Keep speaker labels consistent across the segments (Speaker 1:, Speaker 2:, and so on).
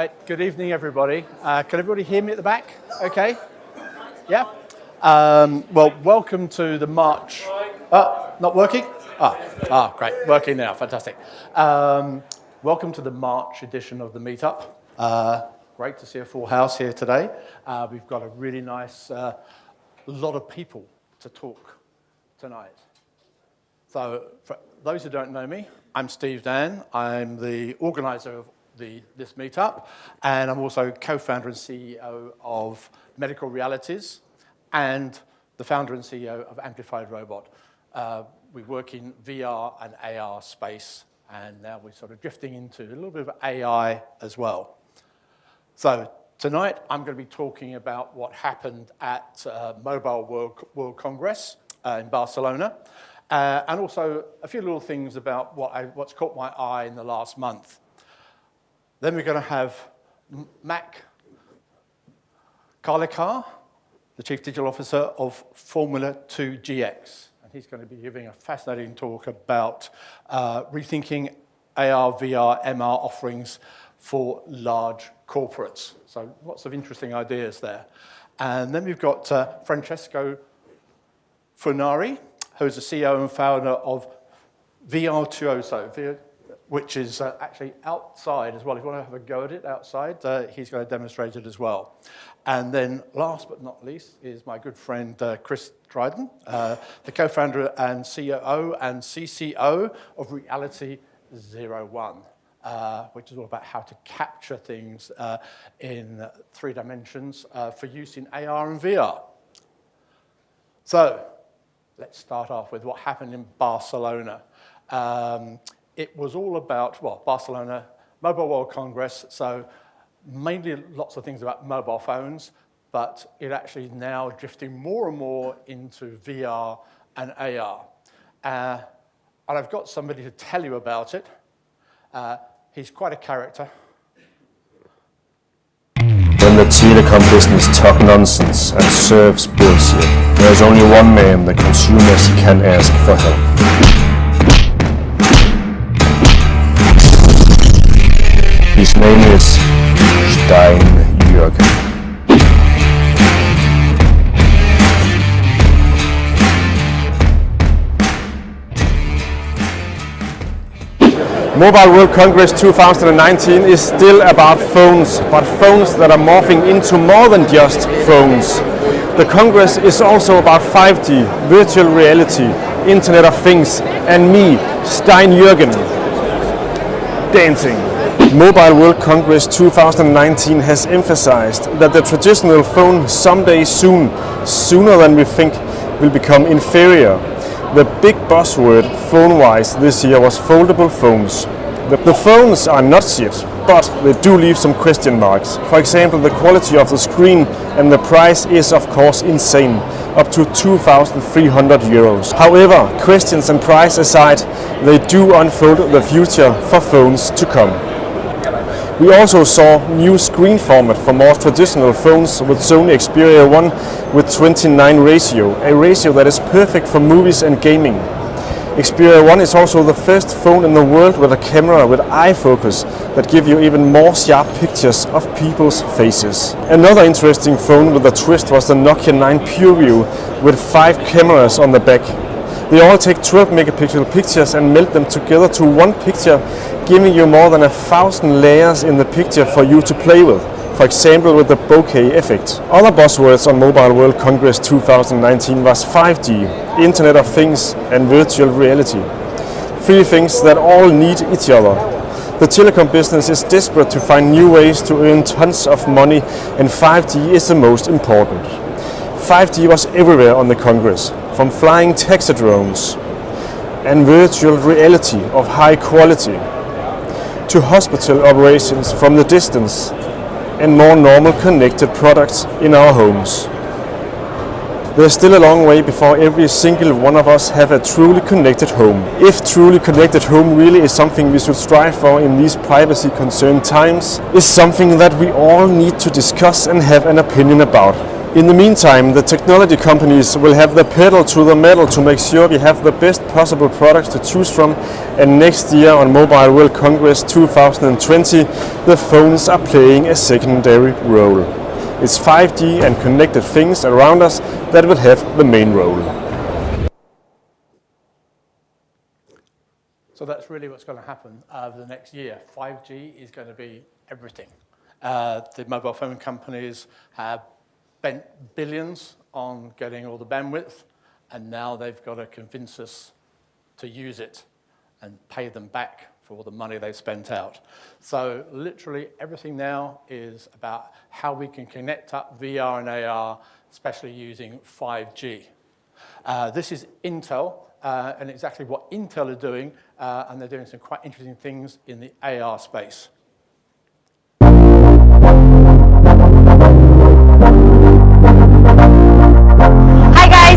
Speaker 1: Right, good evening everybody. Can everybody hear me at the back? Okay? Yeah? Well, welcome to the March. Not working? Great, working now, fantastic. Welcome to the March edition of the meetup. Great to see a full house here today. We've got a really nice lot of people to talk tonight. So, for those who don't know me, I'm Steve Dan. I'm the organizer of this meetup, and I'm also co-founder and CEO of Medical Realities and the founder and CEO of Amplified Robot. We work in VR and AR space, and now we're sort of drifting into a little bit of AI as well. So tonight I'm going to be talking about what happened at Mobile World Congress in Barcelona, and also a few little things about what's caught my eye in the last month. Then we're going to have Mac Carlikar, the Chief Digital Officer of Formula 2 GX. And he's going to be giving a fascinating talk about rethinking AR, VR, MR offerings for large corporates. So lots of interesting ideas there. And then we've got Francesco Funari, who's the CEO and founder of VR2OSO, which is actually outside as well. If you want to have a go at it outside, he's going to demonstrate it as well. And then last but not least is my good friend Chris Dryden, the co-founder and COO and CCO of Reality 01, which is all about how to capture things in 3 dimensions for use in AR and VR. So let's start off with what happened in Barcelona. It was all about, Barcelona, Mobile World Congress, so mainly lots of things about mobile phones, but it actually is now drifting more and more into VR and AR. And I've got somebody to tell you about it. He's quite a character.
Speaker 2: When the telecom business talk nonsense and serves bullshit, there's only one man the consumers can ask for help. His name is Stein Jürgen.
Speaker 3: Mobile World Congress 2019 is still about phones, but phones that are morphing into more than just phones. The Congress is also about 5G, virtual reality, Internet of Things, and me, Stein Jürgen, dancing. Mobile World Congress 2019 has emphasized that the traditional phone someday soon, sooner than we think, will become inferior. The big buzzword phone-wise this year was foldable phones. The phones are not shit, but they do leave some question marks. For example, the quality of the screen, and the price is of course insane, up to 2,300 euros. However, questions and price aside, they do unfold the future for phones to come. We also saw new screen format for more traditional phones with Sony Xperia 1 with 29 ratio, a ratio that is perfect for movies and gaming. Xperia 1 is also the first phone in the world with a camera with eye focus that give you even more sharp pictures of people's faces. Another interesting phone with a twist was the Nokia 9 PureView with 5 cameras on the back. They all take 12 megapixel pictures and melt them together to one picture, giving you more than 1,000 layers in the picture for you to play with, for example with the bokeh effect. Other buzzwords on Mobile World Congress 2019 was 5G, Internet of Things and virtual reality. 3 things that all need each other. The telecom business is desperate to find new ways to earn tons of money, and 5G is the most important. 5G was everywhere on the Congress, from flying taxi drones and virtual reality of high quality to hospital operations from the distance and more normal connected products in our homes. There's still a long way before every single one of us have a truly connected home. If truly connected home really is something we should strive for in these privacy concerned times, is something that we all need to discuss and have an opinion about. In the meantime, the technology companies will have the pedal to the metal to make sure we have the best possible products to choose from. And next year on Mobile World Congress 2020, the phones are playing a secondary role. It's 5G and connected things around us that will have the main role.
Speaker 1: So that's really what's going to happen over the next year. 5G is going to be everything. The mobile phone companies have spent billions on getting all the bandwidth, and now they've got to convince us to use it and pay them back for all the money they've spent out. So literally everything now is about how we can connect up VR and AR, especially using 5G. This is Intel, and exactly what Intel are doing, and they're doing some quite interesting things in the AR space.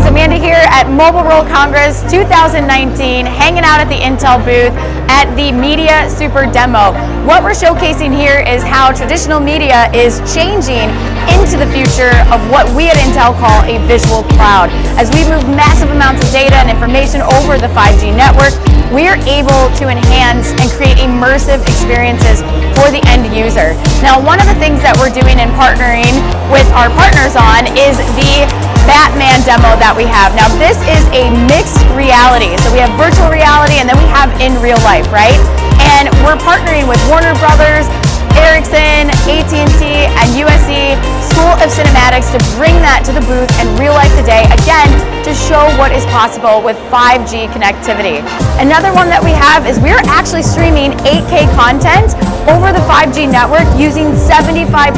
Speaker 4: Amanda here at Mobile World Congress 2019, hanging out at the Intel booth at the Media Super Demo. What we're showcasing here is how traditional media is changing into the future of what we at Intel call a visual cloud. As we move massive amounts of data and information over the 5G network, we are able to enhance and create immersive experiences for the end user. Now, one of the things that we're doing and partnering with our partners on is the Batman demo that we have. Now, this is a mixed reality. So we have virtual reality and then we have in real life, right? And we're partnering with Warner Brothers, Ericsson, AT&T, and USC School of Cinematics to bring that to the booth and real life today, again, to show what is possible with 5G connectivity. Another one that we have is we're actually streaming 8K content over the 5G network using 75%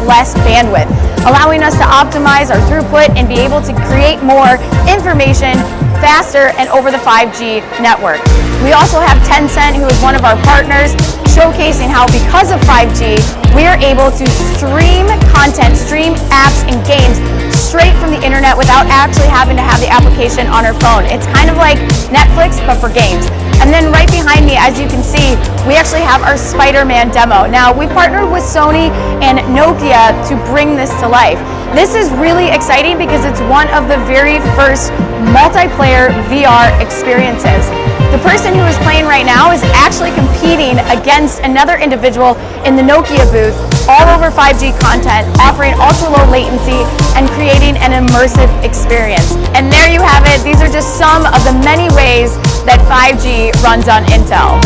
Speaker 4: less bandwidth, allowing us to optimize our throughput and be able to create more information faster and over the 5G network. We also have Tencent, who is one of our partners, showcasing how because of 5G, we are able to stream content, stream apps and games straight from the internet without actually having to have the application on our phone. It's kind of like Netflix, but for games. And then right behind me, as you can see, we actually have our Spider-Man demo. Now, we partnered with Sony and Nokia to bring this to life. This is really exciting because it's one of the very first multiplayer VR experiences. The person who is playing right now is actually competing against another individual in the Nokia booth, all over 5G content, offering ultra-low latency and creating an immersive experience. And there you have it. These are just some of the many ways that 5G runs on Intel.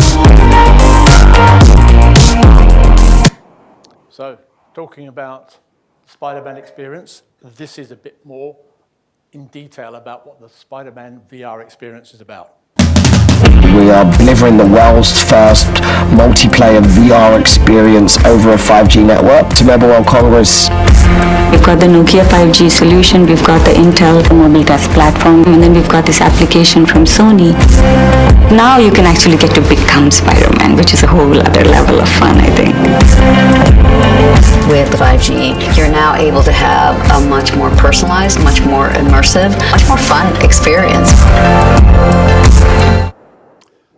Speaker 1: So, talking about Spider-Man experience, this is a bit more in detail about what the Spider-Man VR experience is about.
Speaker 5: We are delivering the world's first multiplayer VR experience over a 5G network to Mobile World Congress.
Speaker 6: We've got the Nokia 5G solution, we've got the Intel mobile test platform, and then we've got this application from Sony. Now you can actually get to become Spider-Man, which is a whole other level of fun, I think.
Speaker 7: With 5G, you're now able to have a much more personalized, much more immersive, much more fun experience.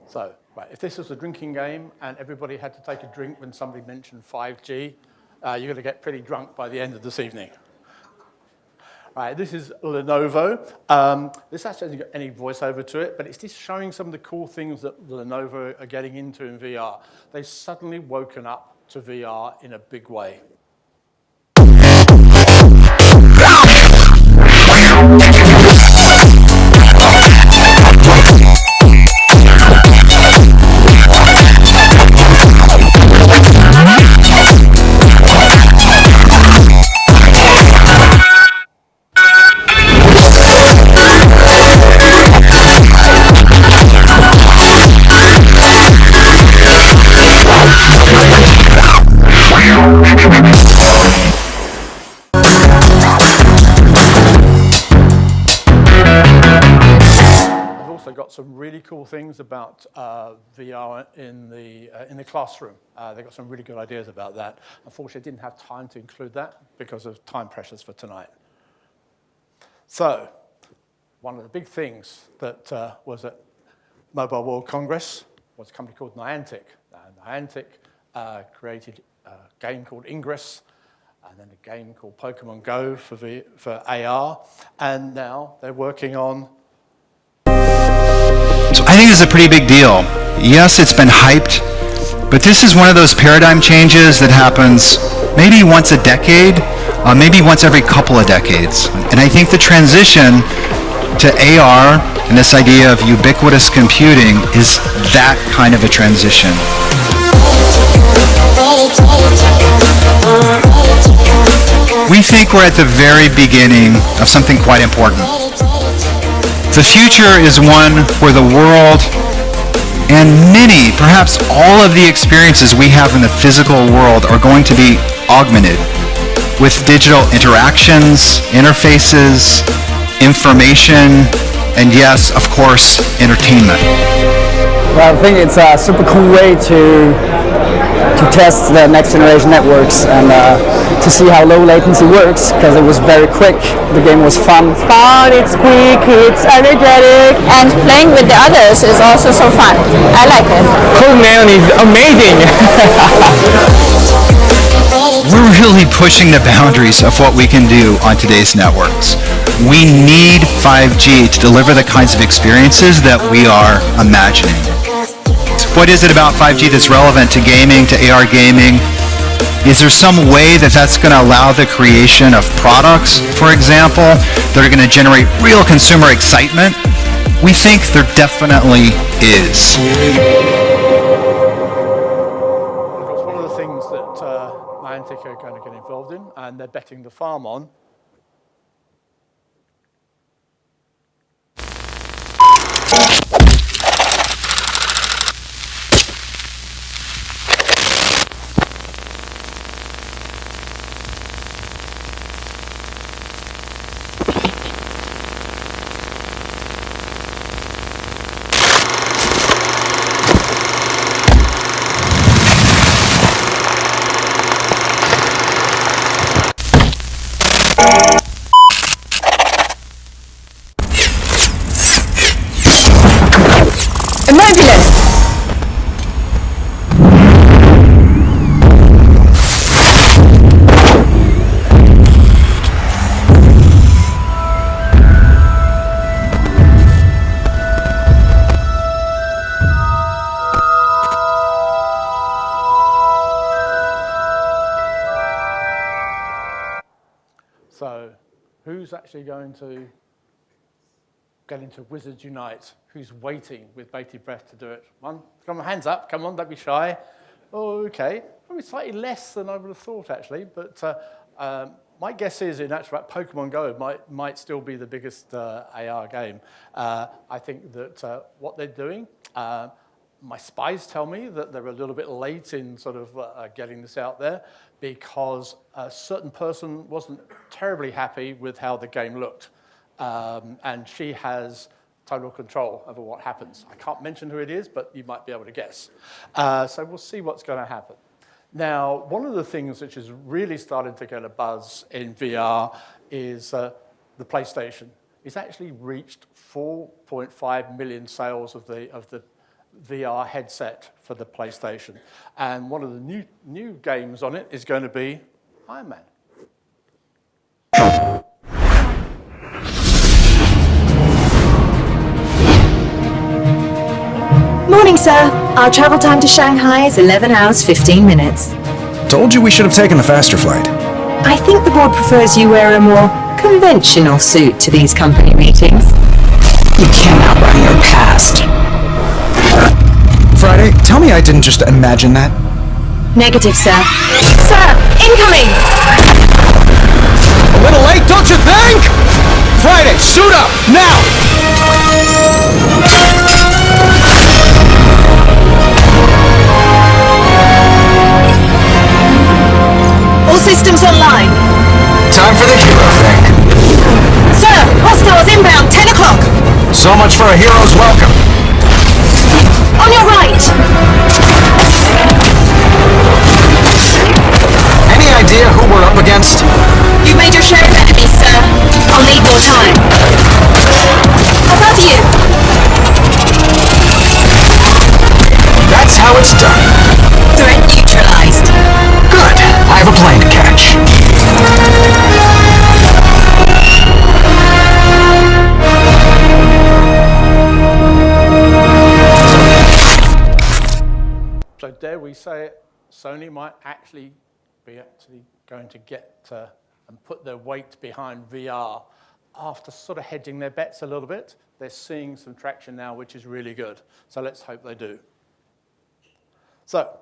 Speaker 1: So, right, if this was a drinking game and everybody had to take a drink when somebody mentioned 5G, you're going to get pretty drunk by the end of this evening. Right, this is Lenovo. This actually hasn't got any voiceover to it, but it's just showing some of the cool things that Lenovo are getting into in VR. They've suddenly woken up to VR in a big way. Got some really cool things about VR in the classroom. They've got some really good ideas about that. Unfortunately, I didn't have time to include that because of time pressures for tonight. So, one of the big things that was at Mobile World Congress was a company called Niantic. Niantic created a game called Ingress. and then a game called Pokemon Go for AR, and now they're working on.
Speaker 8: So I think this is a pretty big deal. Yes, it's been hyped, but this is one of those paradigm changes that happens maybe once a decade, maybe once every couple of decades. And I think the transition to AR and this idea of ubiquitous computing is that kind of a transition. We think we're at the very beginning of something quite important. The future is one where the world and many, perhaps all of the experiences we have in the physical world are going to be augmented with digital interactions, interfaces, information, and yes, of course, entertainment.
Speaker 9: Well, I think it's a super cool way to test the next generation networks and to see how low latency works, because it was very quick. The game was fun.
Speaker 10: It's quick, it's energetic, and playing with the others is also so fun. I like it.
Speaker 3: Conan is amazing.
Speaker 8: We're really pushing the boundaries of what we can do on today's networks. We need 5G to deliver the kinds of experiences that we are imagining. What is it about 5G that's relevant to gaming, to AR gaming? Is there some way that that's going to allow the creation of products, for example, that are going to generate real consumer excitement? We think there definitely is.
Speaker 1: One of the things that Niantic are going to get involved in, and they're betting the farm on, so who's actually going to get into Wizards Unite? Who's waiting with bated breath to do it? One, come on, hands up, come on, don't be shy. Oh, okay, probably slightly less than I would have thought actually, but my guess is in actual fact Pokemon Go might still be the biggest AR game. I think that what they're doing, my spies tell me that they're a little bit late in sort of getting this out there because a certain person wasn't terribly happy with how the game looked. And she has total control over what happens. I can't mention who it is, but you might be able to guess. So we'll see what's going to happen. Now, one of the things which is really starting to get a buzz in VR is the PlayStation. It's actually reached 4.5 million sales of the VR headset for the PlayStation. And one of the new games on it is going to be Iron Man.
Speaker 11: Morning, sir. Our travel time to Shanghai is 11 hours, 15 minutes.
Speaker 12: Told you we should have taken the faster flight.
Speaker 11: I think the board prefers you wear a more conventional suit to these company meetings.
Speaker 12: You can't outrun your past. Friday, tell me I didn't just imagine that.
Speaker 11: Negative, sir. Sir, incoming!
Speaker 12: A little late, don't you think? Friday, suit up, now!
Speaker 11: All systems online.
Speaker 12: Time for the hero thing.
Speaker 11: Sir, hostiles inbound, 10 o'clock.
Speaker 12: So much for a hero's welcome.
Speaker 11: On your right.
Speaker 12: Any idea who we're up against?
Speaker 11: You made your share of enemies, sir. I'll need more time. Above you.
Speaker 12: That's how it's done.
Speaker 11: Threat neutralized.
Speaker 12: Good. I have a plane to catch.
Speaker 1: we say it, Sony might actually be going to get and put their weight behind VR after sort of hedging their bets a little bit. They're seeing some traction now, which is really good. So let's hope they do. So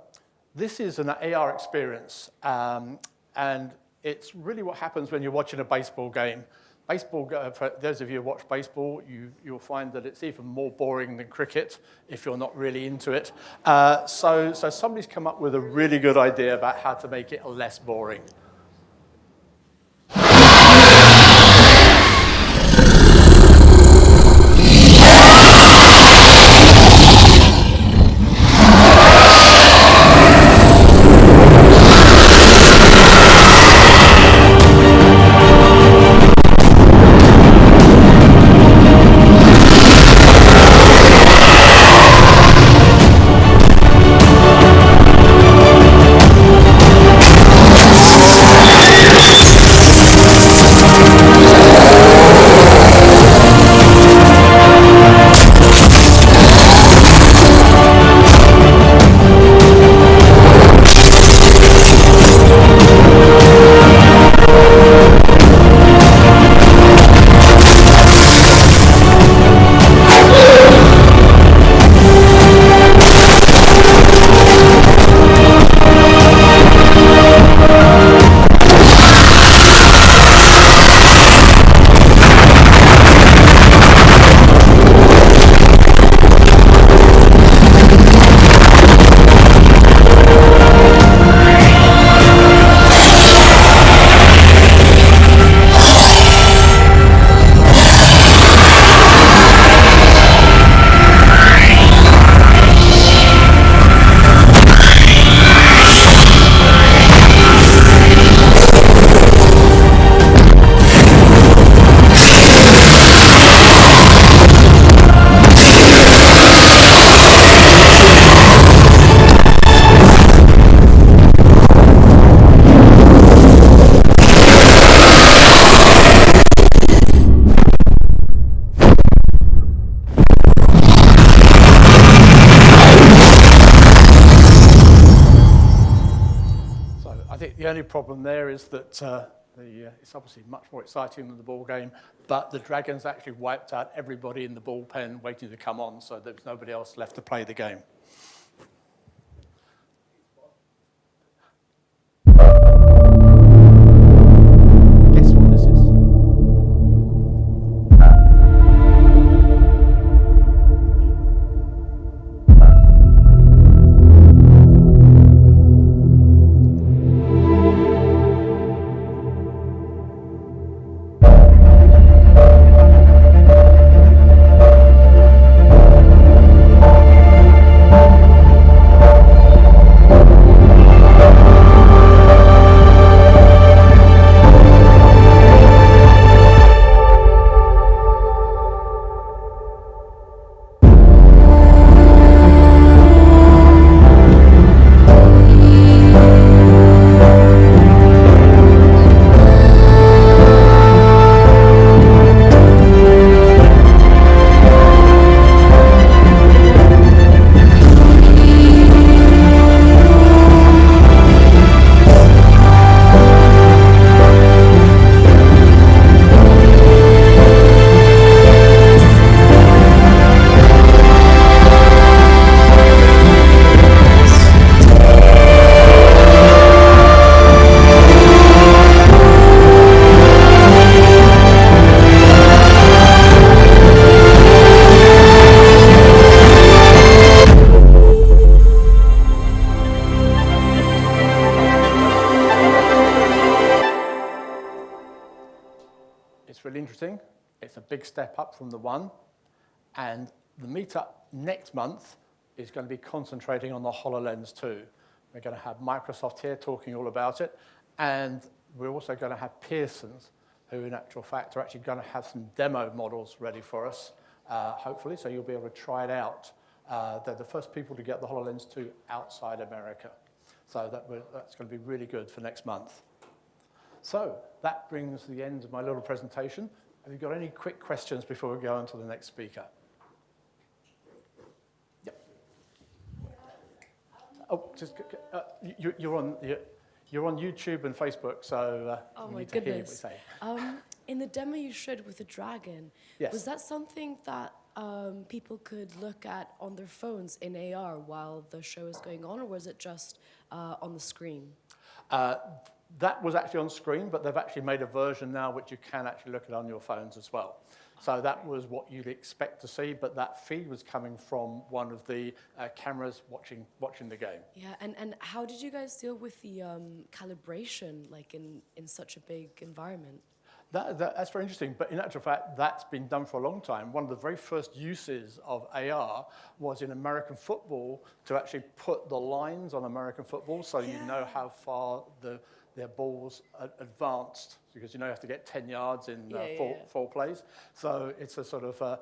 Speaker 1: this is an AR experience, and it's really what happens when you're watching a baseball game. Baseball, for those of you who watch baseball, you'll find that it's even more boring than cricket if you're not really into it. So somebody's come up with a really good idea about how to make it less boring. The only problem there is that it's obviously much more exciting than the ball game, but the Dragons actually wiped out everybody in the bullpen waiting to come on, so there was nobody else left to play the game. Guess what this is? Really interesting. It's a big step up from the one, and the meetup next month is going to be concentrating on the HoloLens 2. We're going to have Microsoft here talking all about it, and we're also going to have Pearson's, who in actual fact are actually going to have some demo models ready for us, hopefully, so you'll be able to try it out. They're the first people to get the HoloLens 2 outside America, so that's going to be really good for next month. So that brings the end of my little presentation. Have you got any quick questions before we go on to the next speaker? Yep. Oh, just you're on YouTube and Facebook, so
Speaker 13: oh
Speaker 1: you
Speaker 13: my
Speaker 1: need to hear what we
Speaker 13: goodness.
Speaker 1: say.
Speaker 13: In the demo you showed with the dragon,
Speaker 1: Yes.
Speaker 13: was that something that people could look at on their phones in AR while the show is going on, or was it just on the screen?
Speaker 1: That was actually on screen, but they've actually made a version now which you can actually look at on your phones as well. So that was what you'd expect to see, but that feed was coming from one of the cameras watching the game.
Speaker 13: Yeah, and how did you guys deal with the calibration, like in such a big environment?
Speaker 1: That's very interesting, but in actual fact, that's been done for a long time. One of the very first uses of AR was in American football to actually put the lines on American football so you know how far their balls advanced, because you have to get 10 yards in four plays. So it's a sort of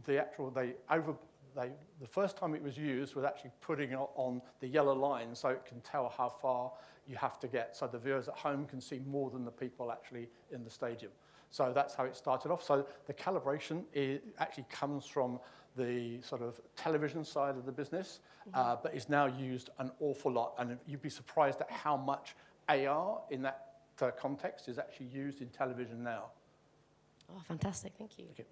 Speaker 1: the first time it was used was actually putting it on the yellow line so it can tell how far you have to get, so the viewers at home can see more than the people actually in the stadium. So that's how it started off. So the calibration actually comes from the sort of television side of the business, but is now used an awful lot. And you'd be surprised at how much AR in that context is actually used in television now.
Speaker 13: Oh, fantastic. Thank you.
Speaker 1: Okay.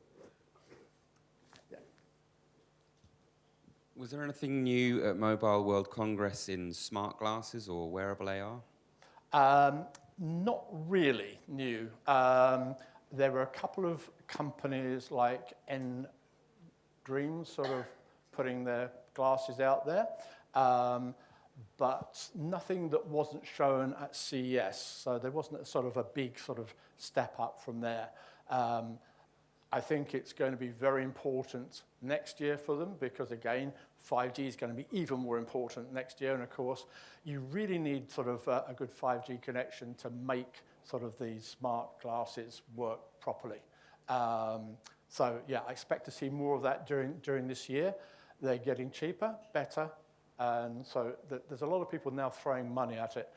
Speaker 14: Was there anything new at Mobile World Congress in smart glasses or wearable AR?
Speaker 1: Not really new. There were a couple of companies like Dream sort of putting their glasses out there, but nothing that wasn't shown at CES. So there wasn't a sort of a big sort of step up from there. I think it's going to be very important next year for them because, again, 5G is going to be even more important next year. And, of course, you really need sort of a good 5G connection to make sort of these smart glasses work properly. So, yeah, I expect to see more of that during this year. They're getting cheaper, better, and so there's a lot of people now throwing money at it.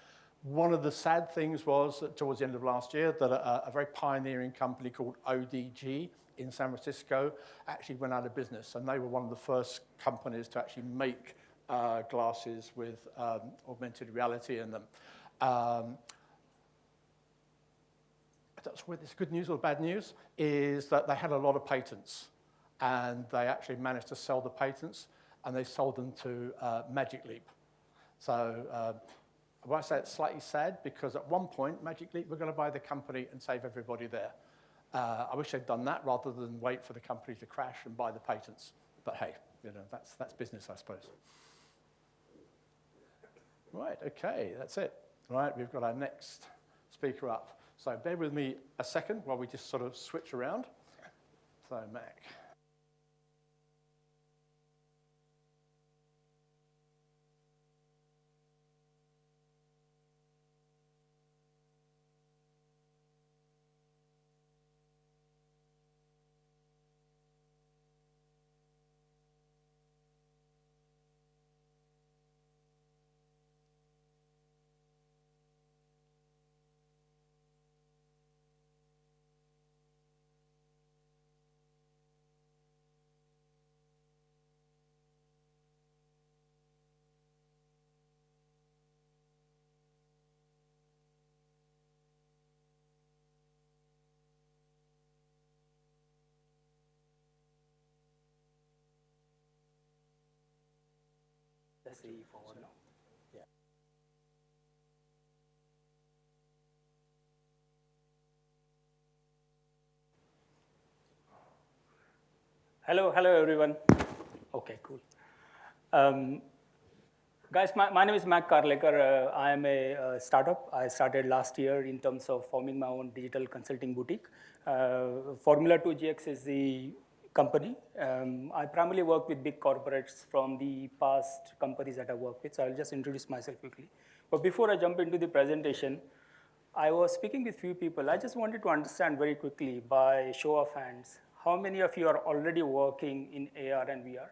Speaker 1: One of the sad things was that towards the end of last year that a very pioneering company called ODG in San Francisco actually went out of business, and they were one of the first companies to actually make glasses with augmented reality in them. That's whether it's good news or bad news, is that they had a lot of patents, and they actually managed to sell the patents, and they sold them to Magic Leap. So I say it's slightly sad because at one point, Magic Leap were going to buy the company and save everybody there. I wish they'd done that rather than wait for the company to crash and buy the patents. But hey, that's business, I suppose. Right, okay, that's it. Right, we've got our next speaker up. So bear with me a second while we just sort of switch around. So Mac.
Speaker 15: Let's see forward now. Yeah. Hello everyone. Okay, cool. Guys, my name is Mac Karlekar. I am a startup. I started last year in terms of forming my own digital consulting boutique. Formula 2 GX is the company. I primarily work with big corporates from the past companies that I work with, so I'll just introduce myself quickly. But before I jump into the presentation, I was speaking with few people. I just wanted to understand very quickly, by show of hands, how many of you are already working in AR and VR?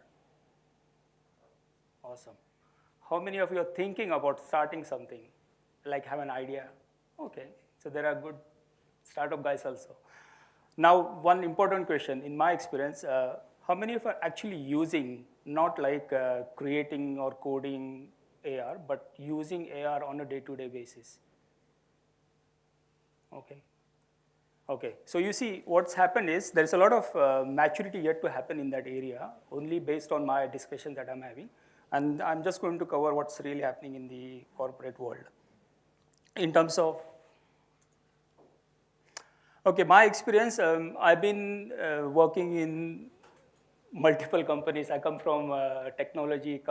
Speaker 15: Awesome. How many of you are thinking about starting something, like have an idea? Okay, so there are good startup guys also. Now, one important question, in my experience, how many of you are actually using, not like creating or coding AR, but using AR on a day-to-day basis. Okay, so you see what's happened is there's a lot of maturity yet to happen in that area, only based on my discussions that I'm having. And I'm just going to cover what's really happening in the corporate world. In terms of, okay, my experience, I've been working in multiple companies. I come from technology,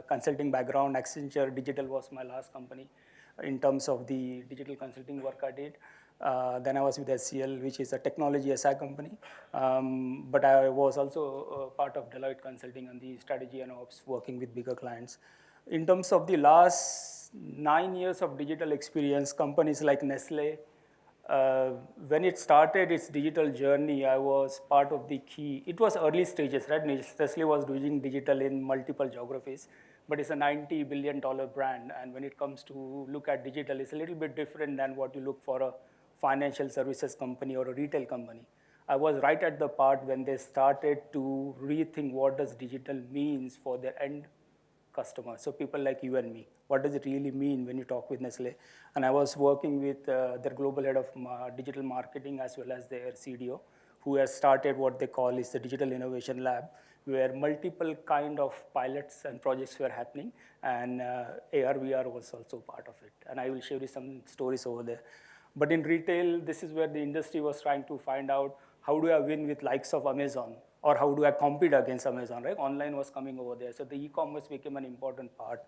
Speaker 15: consulting background. Accenture Digital was my last company in terms of the digital consulting work I did. Then I was with SCL, which is a technology SI company. But I was also part of Deloitte Consulting on the strategy and ops, working with bigger clients. In terms of the last 9 years of digital experience, companies like Nestle, when it started its digital journey, I was part of the key. It was early stages, right? Nestle was doing digital in multiple geographies, but it's a $90 billion brand. And when it comes to look at digital, it's a little bit different than what you look for a financial services company or a retail company. I was right at the part when they started to rethink what does digital means for their end customers. So people like you and me, what does it really mean when you talk with Nestle? And I was working with their global head of digital marketing as well as their CDO, who has started what they call is the Digital Innovation Lab, where multiple kind of pilots and projects were happening, and AR, VR was also part of it. And I will share you some stories over there. But in retail, this is where the industry was trying to find out, how do I win with likes of Amazon? Or how do I compete against Amazon, right? Online was coming over there. So the e-commerce became an important part.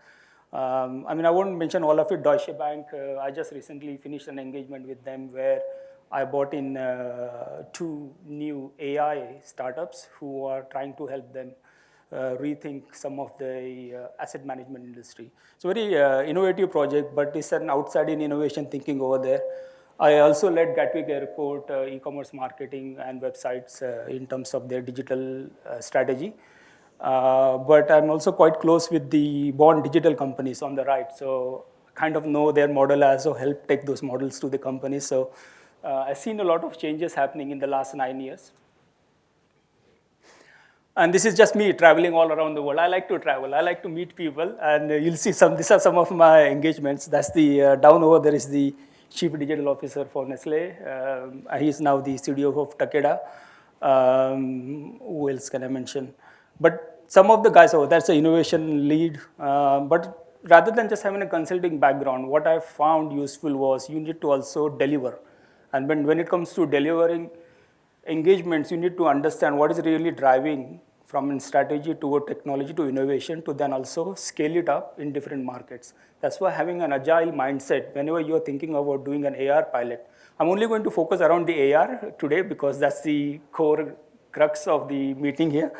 Speaker 15: I mean, I won't mention all of it. Deutsche Bank, I just recently finished an engagement with them where I brought in 2 new AI startups who are trying to help them rethink some of the asset management industry. So very innovative project, but it's an outside-in innovation thinking over there. I also led Gatwick Airport e-commerce marketing and websites in terms of their digital strategy. But I'm also quite close with the born digital companies on the right. So kind of know their model, I also help take those models to the companies. So I've seen a lot of changes happening in the last 9 years. And this is just me traveling all around the world. I like to travel. I like to meet people. And you'll see these are some of my engagements. That's the, down over there is the Chief Digital Officer for Nestle. He's now the CDO of Takeda. Who else can I mention? But some of the guys over that's the innovation lead. But rather than just having a consulting background, what I found useful was you need to also deliver. And when it comes to delivering engagements, you need to understand what is really driving from strategy toward technology to innovation to then also scale it up in different markets. That's why having an agile mindset, whenever you're thinking about doing an AR pilot, I'm only going to focus around the AR today because that's the core crux of the meeting here.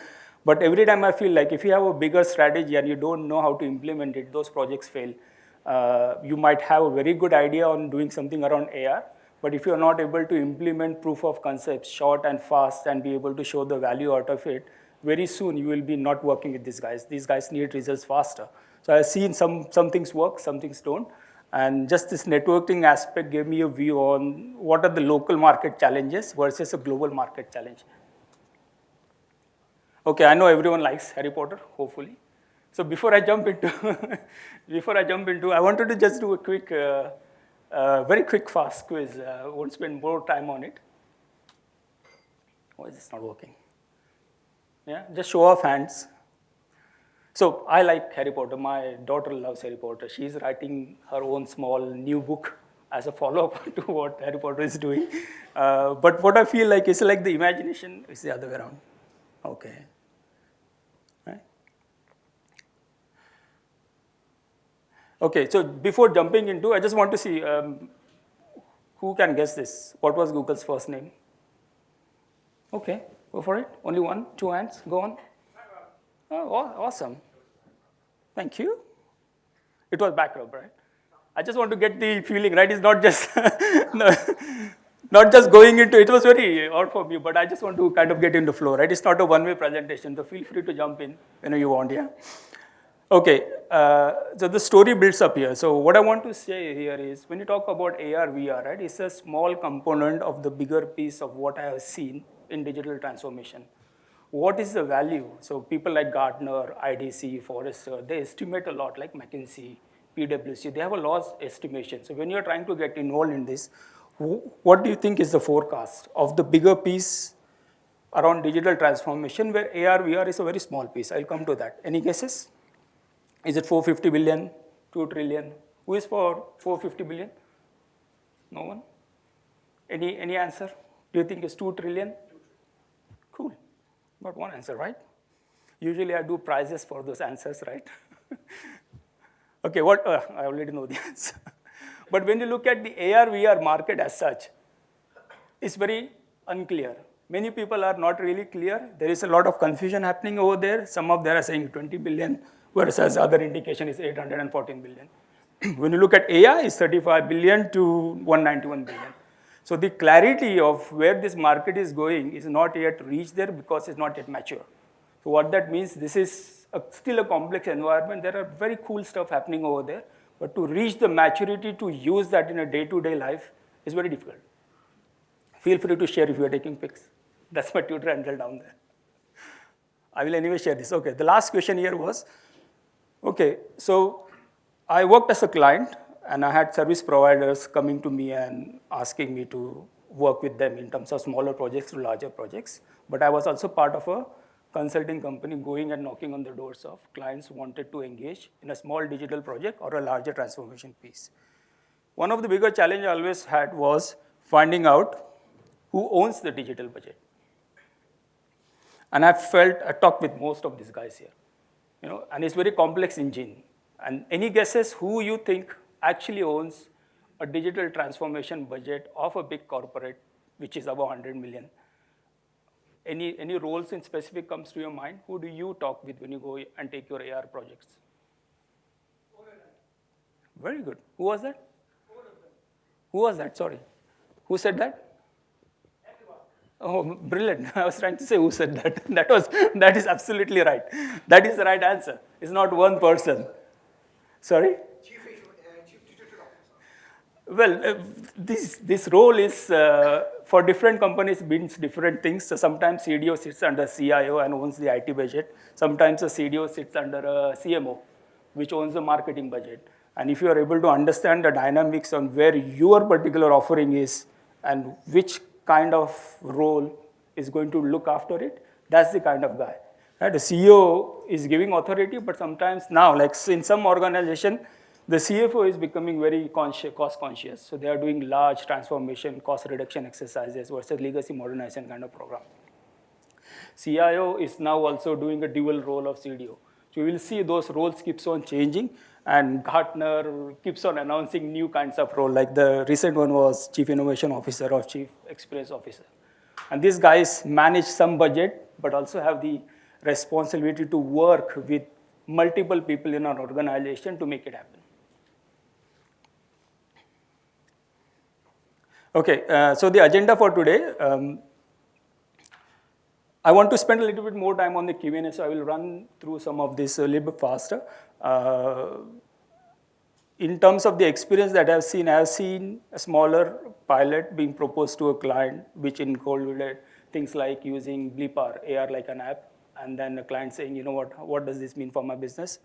Speaker 15: But every time I feel like if you have a bigger strategy and you don't know how to implement it, those projects fail. You might have a very good idea on doing something around AR, but if you're not able to implement proof of concepts short and fast and be able to show the value out of it, very soon you will be not working with these guys. These guys need results faster. So I've seen some things work, some things don't. And just this networking aspect gave me a view on what are the local market challenges versus a global market challenge. Okay, I know everyone likes Harry Potter, hopefully. So before I jump into, I wanted to just do a quick, very quick, fast quiz. I won't spend more time on it. Why is this not working? Yeah, just show of hands. So I like Harry Potter. My daughter loves Harry Potter. She's writing her own small new book as a follow-up to what Harry Potter is doing. But what I feel like is like the imagination is the other way around. Okay. Right. Okay, so before jumping into, I just want to see who can guess this. What was Google's first name? Okay, go for it. Only 1, 2 hands. Go on. Oh, awesome. Thank you. It was backrub, right? I just want to get the feeling, right? It's not just not just going into it. Was very odd for me, but I just want to kind of get into flow, right? It's not a one-way presentation, so feel free to jump in whenever you want, yeah? Okay, so the story builds up here. So what I want to say here is, when you talk about AR, VR, right, it's a small component of the bigger piece of what I have seen in digital transformation. what is the value? So people like Gartner, IDC, Forrester, they estimate a lot, like McKinsey, PwC, they have a lot of estimation. So when you're trying to get involved in this, what do you think is the forecast of the bigger piece around digital transformation, where AR, VR is a very small piece? I'll come to that. Any guesses? Is it 450 billion, 2 trillion? Who is for 450 billion? No one? Any answer? Do you think it's 2 trillion? Cool. Got one answer, right? Usually I do prizes for those answers, right? Okay, I already know the answer. But when you look at the AR, VR market as such, it's very unclear. Many people are not really clear. There is a lot of confusion happening over there. Some of them are saying 20 billion, whereas other indication is 814 billion. When you look at AI, it's 35 billion to 191 billion. So the clarity of where this market is going is not yet reached there because it's not yet mature. So what that means, this is still a complex environment. There are very cool stuff happening over there, but to reach the maturity to use that in a day-to-day life is very difficult. Feel free to share if you are taking pics. That's my Twitter handle down there. I will anyway share this. Okay, the last question here was, okay, so I worked as a client, and I had service providers coming to me and asking me to work with them in terms of smaller projects to larger projects. But I was also part of a consulting company going and knocking on the doors of clients who wanted to engage in a small digital project or a larger transformation piece. One of the bigger challenges I always had was finding out who owns the digital budget. And I talked with most of these guys here, and it's a very complex engine. And any guesses who you think actually owns a digital transformation budget of a big corporate, which is above 100 million? Any roles in specific comes to your mind? Who do you talk with when you go and take your AR projects? Very good. Who was that? Who was that? Sorry. Who said that? Oh, brilliant. I was trying to say who said that. That is absolutely right. That is the right answer. It's not one person. Sorry? Well, this role is, for different companies, means different things. So sometimes CDO sits under CIO and owns the IT budget. Sometimes a CDO sits under a CMO, which owns the marketing budget. And if you are able to understand the dynamics on where your particular offering is and which kind of role is going to look after it, that's the kind of guy. Right? The CEO is giving authority, but sometimes now, like in some organization, the CFO is becoming very cost conscious. So they are doing large transformation, cost reduction exercises versus legacy modernization kind of program. CIO is now also doing a dual role of CDO. So you will see those roles keeps on changing, and Gartner keeps on announcing new kinds of role. Like the recent one was Chief Innovation Officer or Chief Experience Officer. And these guys manage some budget, but also have the responsibility to work with multiple people in an organization to make it happen. Okay, so the agenda for today, I want to spend a little bit more time on the Q&A, so I will run through some of this a little bit faster. In terms of the experience that I have seen a smaller pilot being proposed to a client, which included things like using Bleepar, AR like an app, and then a client saying, you know what does this mean for my business?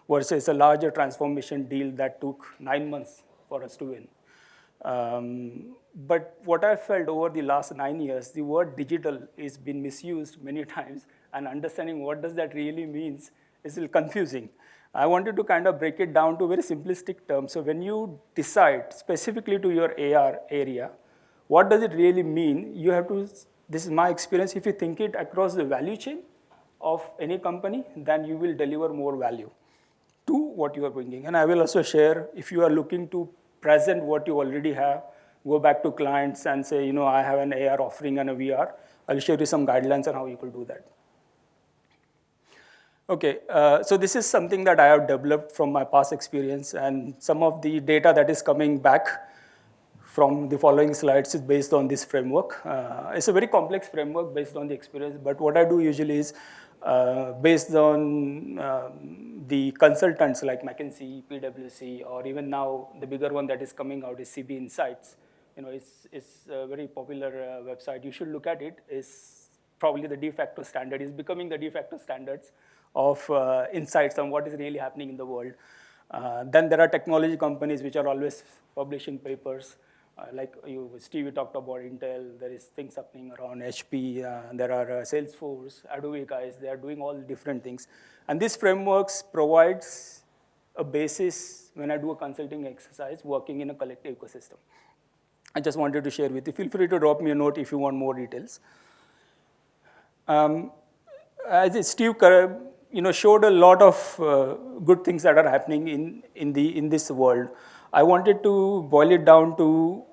Speaker 15: Versus a larger transformation deal that took 9 months for us to win. But what I felt over the last 9 years, the word digital is been misused many times, and understanding what does that really means is a little confusing. I wanted to kind of break it down to very simplistic terms. So when you decide specifically to your AR area, what does it really mean? You have to, this is my experience, if you think it across the value chain of any company, then you will deliver more value to what you are bringing. And I will also share, if you are looking to present what you already have, go back to clients and say, I have an AR offering and a VR. I'll show you some guidelines on how you could do that. Okay, so this is something that I have developed from my past experience, and some of the data that is coming back from the following slides is based on this framework. It's a very complex framework based on the experience, but what I do usually is based on the consultants like McKinsey, PwC, or even now the bigger one that is coming out is CB Insights. It's a very popular website. You should look at it. It's probably the de facto standard, is becoming the de facto standards of insights on what is really happening in the world. Then there are technology companies which are always publishing papers. Like Steve, you talked about Intel. There is things happening around HP. There are Salesforce, Adobe guys. They are doing all different things. And these frameworks provides a basis when I do a consulting exercise working in a collective ecosystem. I just wanted to share with you. Feel free to drop me a note if you want more details. As Steve showed a lot of good things that are happening in this world. I wanted to boil it down to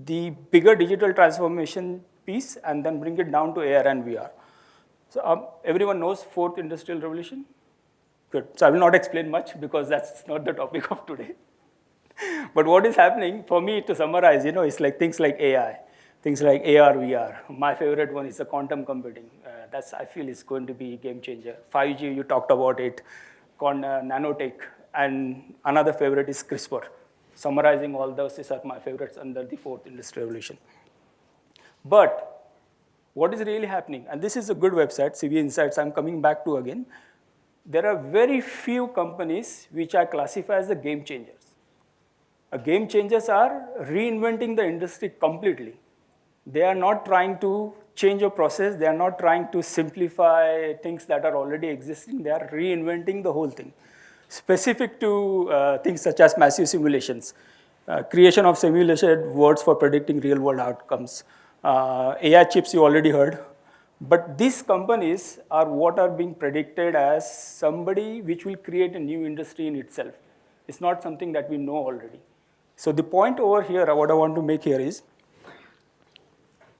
Speaker 15: the bigger digital transformation piece and then bring it down to AR and VR. So everyone knows fourth industrial revolution? Good. So I will not explain much because that's not the topic of today. But what is happening, for me to summarize, it's like things like AI, things like AR, VR. My favorite one is the quantum computing. I feel is going to be a game changer. 5G, you talked about it, nanotech, and another favorite is CRISPR. Summarizing all those, these are my favorites under the fourth industrial revolution. But what is really happening, and this is a good website, CV Insights, I'm coming back to again. There are very few companies which I classify as the game changers. Game changers are reinventing the industry completely. They are not trying to change a process. They are not trying to simplify things that are already existing. They are reinventing the whole thing. Specific to things such as massive simulations, creation of simulated worlds for predicting real-world outcomes. AI chips you already heard. But these companies are what are being predicted as somebody which will create a new industry in itself. It's not something that we know already. So the point over here, what I want to make here is,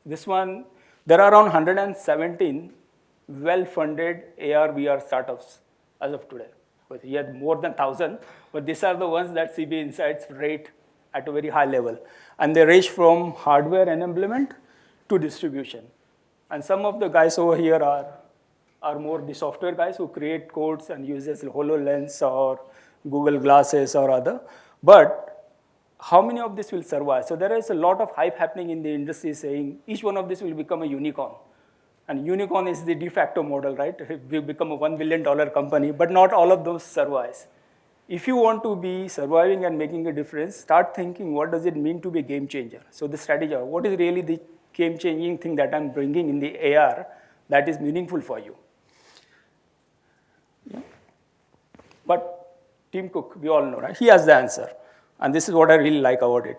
Speaker 15: this one, there are around 117 well-funded AR, VR startups as of today. But he had more than 1,000, but these are the ones that CB Insights rate at a very high level. And they range from hardware enablement to distribution. And some of the guys over here are more the software guys who create codes and uses HoloLens or Google Glasses or other. But how many of this will survive? So there is a lot of hype happening in the industry saying each one of this will become a unicorn. And unicorn is the de facto model, right? We become a $1 billion company, but not all of those survive. If you want to be surviving and making a difference, start thinking what does it mean to be a game changer? So the strategy, what is really the game changing thing that I'm bringing in the AR that is meaningful for you? Yeah. But Tim Cook, we all know, right? He has the answer. And this is what I really like about it.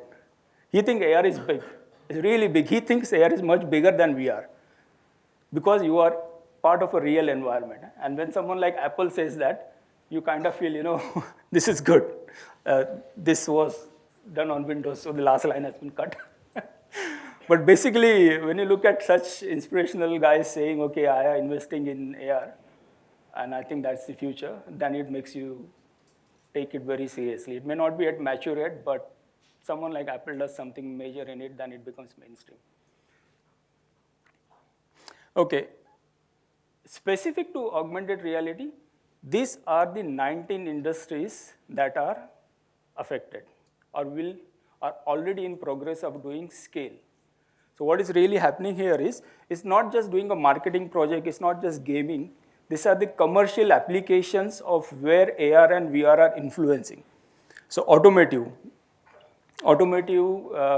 Speaker 15: He thinks AR is big. It's really big. He thinks AR is much bigger than VR because you are part of a real environment. And when someone like Apple says that, you kind of feel, this is good. This was done on Windows, so the last line has been cut. But basically, when you look at such inspirational guys saying, okay, I am investing in AR, and I think that's the future, then it makes you take it very seriously. It may not be at mature yet, but someone like Apple does something major in it, then it becomes mainstream. Okay, specific to augmented reality, these are the 19 industries that are affected or are already in progress of doing scale. So what is really happening here is, it's not just doing a marketing project, it's not just gaming. These are the commercial applications of where AR and VR are influencing. So automotive,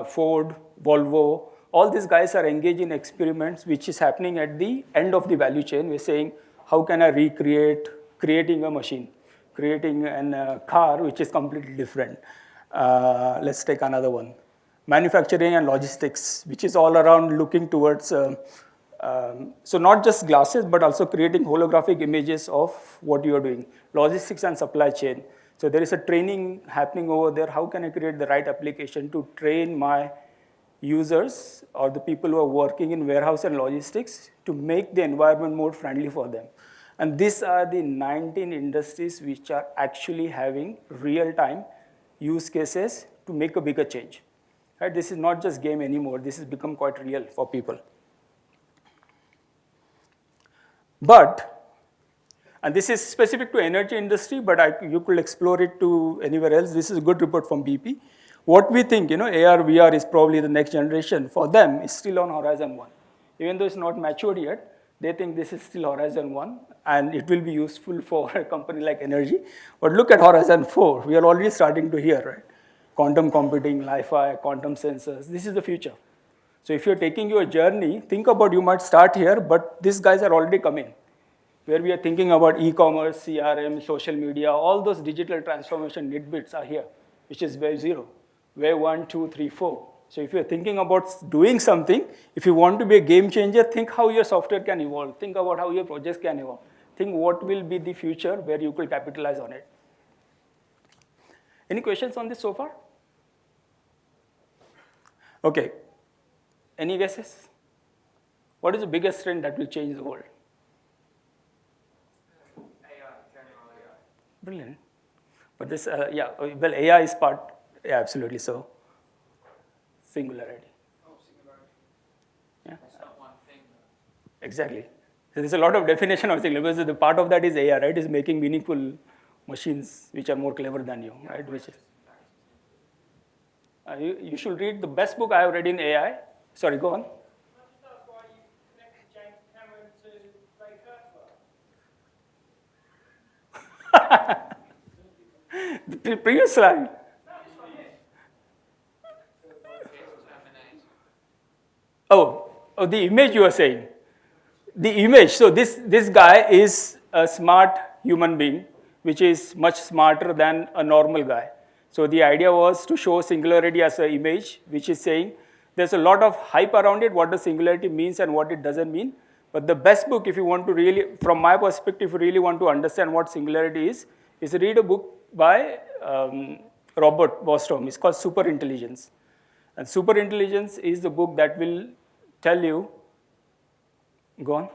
Speaker 15: Ford, Volvo, all these guys are engaged in experiments which is happening at the end of the value chain. We're saying, how can I recreate creating a machine, creating a car which is completely different. Let's take another one. Manufacturing and logistics, which is all around looking towards, so not just glasses, but also creating holographic images of what you are doing. Logistics and supply chain. So there is a training happening over there. How can I create the right application to train my users or the people who are working in warehouse and logistics to make the environment more friendly for them? And these are the 19 industries which are actually having real-time use cases to make a bigger change. Right? This is not just game anymore. This has become quite real for people. But, and this is specific to energy industry, but you could explore it to anywhere else. This is a good report from BP. What we think, AR, VR is probably the next generation. For them, it's still on horizon 1. Even though it's not matured yet, They think this is still Horizon 1, and it will be useful for a company like energy. But look at Horizon 4. We are already starting to hear, right? Quantum computing, Li-Fi, quantum sensors. This is the future. So if you're taking your journey, think about you might start here, but these guys are already coming. Where we are thinking about e-commerce, CRM, social media, all those digital transformation nitbits are here, which is wave 0, wave 1, 2, 3, 4. So if you're thinking about doing something, if you want to be a game changer, think how your software can evolve. Think about how your projects can evolve. Think what will be the future where you could capitalize on it. Any questions on this so far? Okay. Any guesses? What is the biggest trend that will change the world? Brilliant. But this, yeah, well, AI is part, yeah, absolutely so. Singularity. Yeah.
Speaker 1: It's not one thing.
Speaker 15: Exactly. So there's a lot of definition of singularity, because the part of that is AI, right? Is making meaningful machines which are more clever than you, right? Which is, you should read the best book I have read in AI. Sorry, go on. The previous slide. Oh, the image you are saying. The image. So this guy is a smart human being, which is much smarter than a normal guy. So the idea was to show singularity as an image, which is saying there's a lot of hype around it, what the singularity means and what it doesn't mean. But the best book, if you want to really, from my perspective, if you really want to understand what singularity is read a book by Robert Bostrom. It's called Superintelligence. And Superintelligence is the book that will tell you, go on.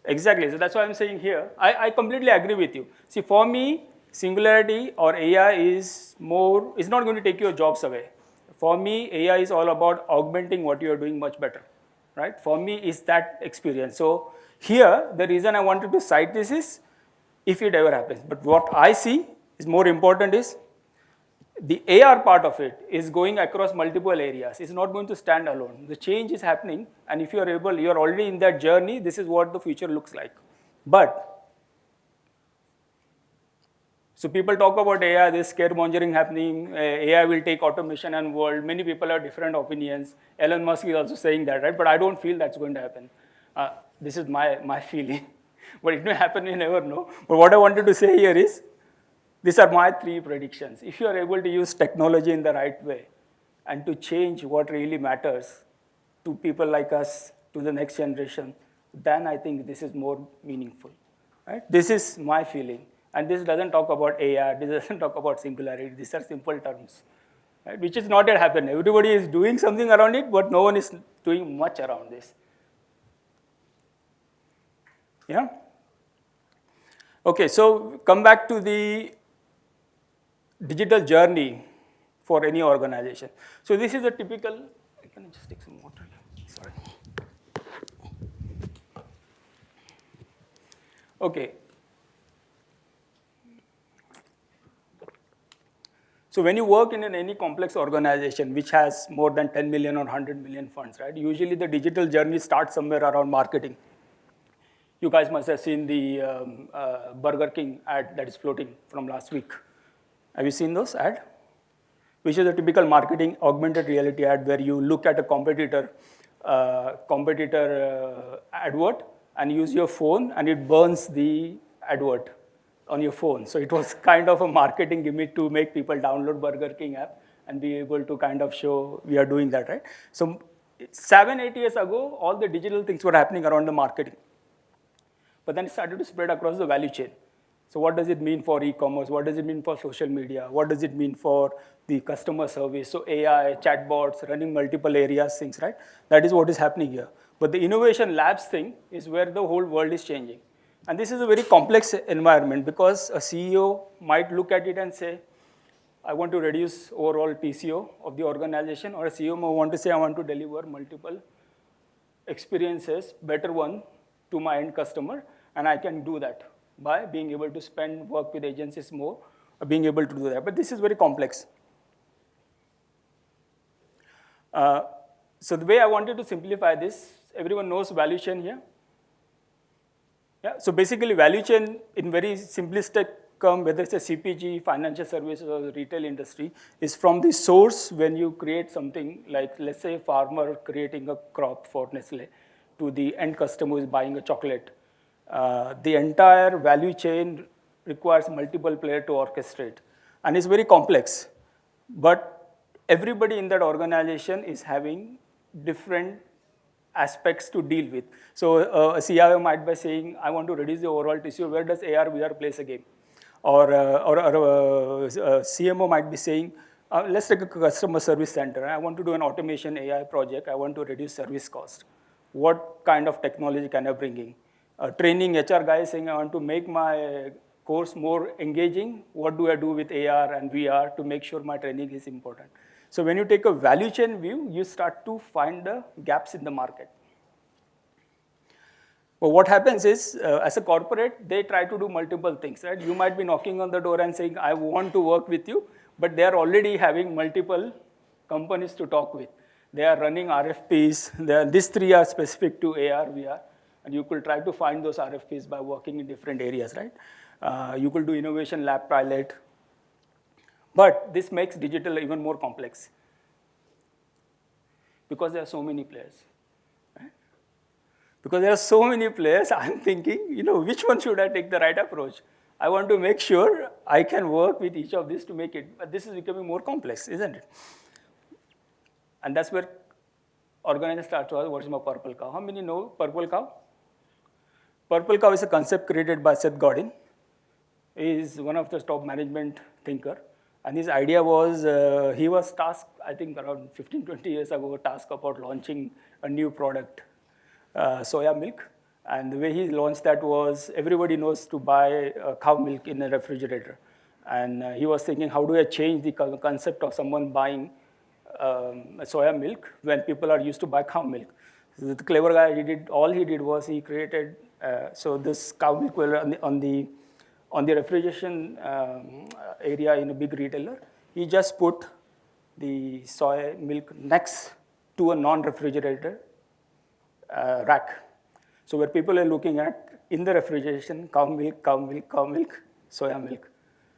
Speaker 15: Exactly, so that's why I'm saying here, I completely agree with you. See, for me, singularity or AI is not going to take your jobs away. For me, AI is all about augmenting what you are doing much better, right? For me, is that experience. So here, the reason I wanted to cite this is, if it ever happens. But what I see is more important is, the AR part of it is going across multiple areas. It's not going to stand alone. The change is happening, and if you are already in that journey, this is what the future looks like. But, so people talk about AI, there's scaremongering happening, AI will take automation and world. Many people have different opinions. Elon Musk is also saying that, right? But I don't feel that's going to happen. This is my feeling. But it may happen, you never know. But what I wanted to say here is, these are my 3 predictions. If you are able to use technology in the right way and to change what really matters to people like us, to the next generation, then I think this is more meaningful. Right? This is my feeling. And this doesn't talk about AI, this doesn't talk about singularity, these are simple terms, right? Which is not yet happened. Everybody is doing something around it, but no one is doing much around this. Yeah? Okay, so come back to the digital journey for any organization. So this is a typical, can I just take some water? Sorry. Okay. So when you work in any complex organization which has more than 10 million or 100 million funds, right? Usually the digital journey starts somewhere around marketing. You guys must have seen the Burger King ad that is floating from last week. Have you seen those ad? Which is a typical marketing augmented reality ad where you look at a competitor advert and use your phone and it burns the advert on your phone. So it was kind of a marketing gimmick to make people download Burger King app and be able to kind of show we are doing that, right? So 7-8 years ago, all the digital things were happening around the marketing. But then it started to spread across the value chain. So what does it mean for e-commerce? What does it mean for social media? What does it mean for the customer service? So AI, chatbots, running multiple areas, things, right? That is what is happening here. But the innovation labs thing is where the whole world is changing. And this is a very complex environment because a CEO might look at it and say, I want to reduce overall TCO of the organization, or a CMO want to say I want to deliver multiple experiences, better one to my end customer, and I can do that by being able to work with agencies more, being able to do that. But this is very complex. So the way I wanted to simplify this, everyone knows value chain here. Yeah, so basically value chain in very simplistic term, whether it's a CPG, financial services, or the retail industry, is from the source when you create something like, let's say, a farmer creating a crop for Nestle to the end customer who is buying a chocolate. The entire value chain requires multiple players to orchestrate. And it's very complex. But everybody in that organization is having different aspects to deal with. So a CIO might be saying, I want to reduce the overall TCO. Where does AR, VR plays a game? Or a CMO might be saying, let's take a customer service center. I want to do an automation AI project. I want to reduce service cost. What kind of technology can I bring in? Training HR guy is saying, I want to make my course more engaging. What do I do with AR and VR to make sure my training is important? So when you take a value chain view, you start to find the gaps in the market. But what happens is, as a corporate, they try to do multiple things, right? You might be knocking on the door and saying, I want to work with you, but they are already having multiple companies to talk with. They are running RFPs. These three are specific to AR, VR, and you could try to find those RFPs by working in different areas, right? You could do innovation lab pilot, but this makes digital even more complex because there are so many players. Because there are so many players, I'm thinking, which one should I take the right approach? I want to make sure I can work with each of these to make it, but this is becoming more complex, isn't it? And that's where organizers start to ask, what is my purple cow? How many know purple cow? Purple cow is a concept created by Seth Godin. He is one of the top management thinker. And his idea was, he was tasked, I think around 15, 20 years ago, tasked about launching a new product. Soya milk, and the way he launched that was everybody knows to buy cow milk in a refrigerator, and he was thinking, how do I change the concept of someone buying soya milk when people are used to buy cow milk? So the clever guy, all he did was he created so this cow milk on the refrigeration area in a big retailer. He just put the soy milk next to a non-refrigerator rack. So where people are looking at, in the refrigeration, cow milk, soya milk.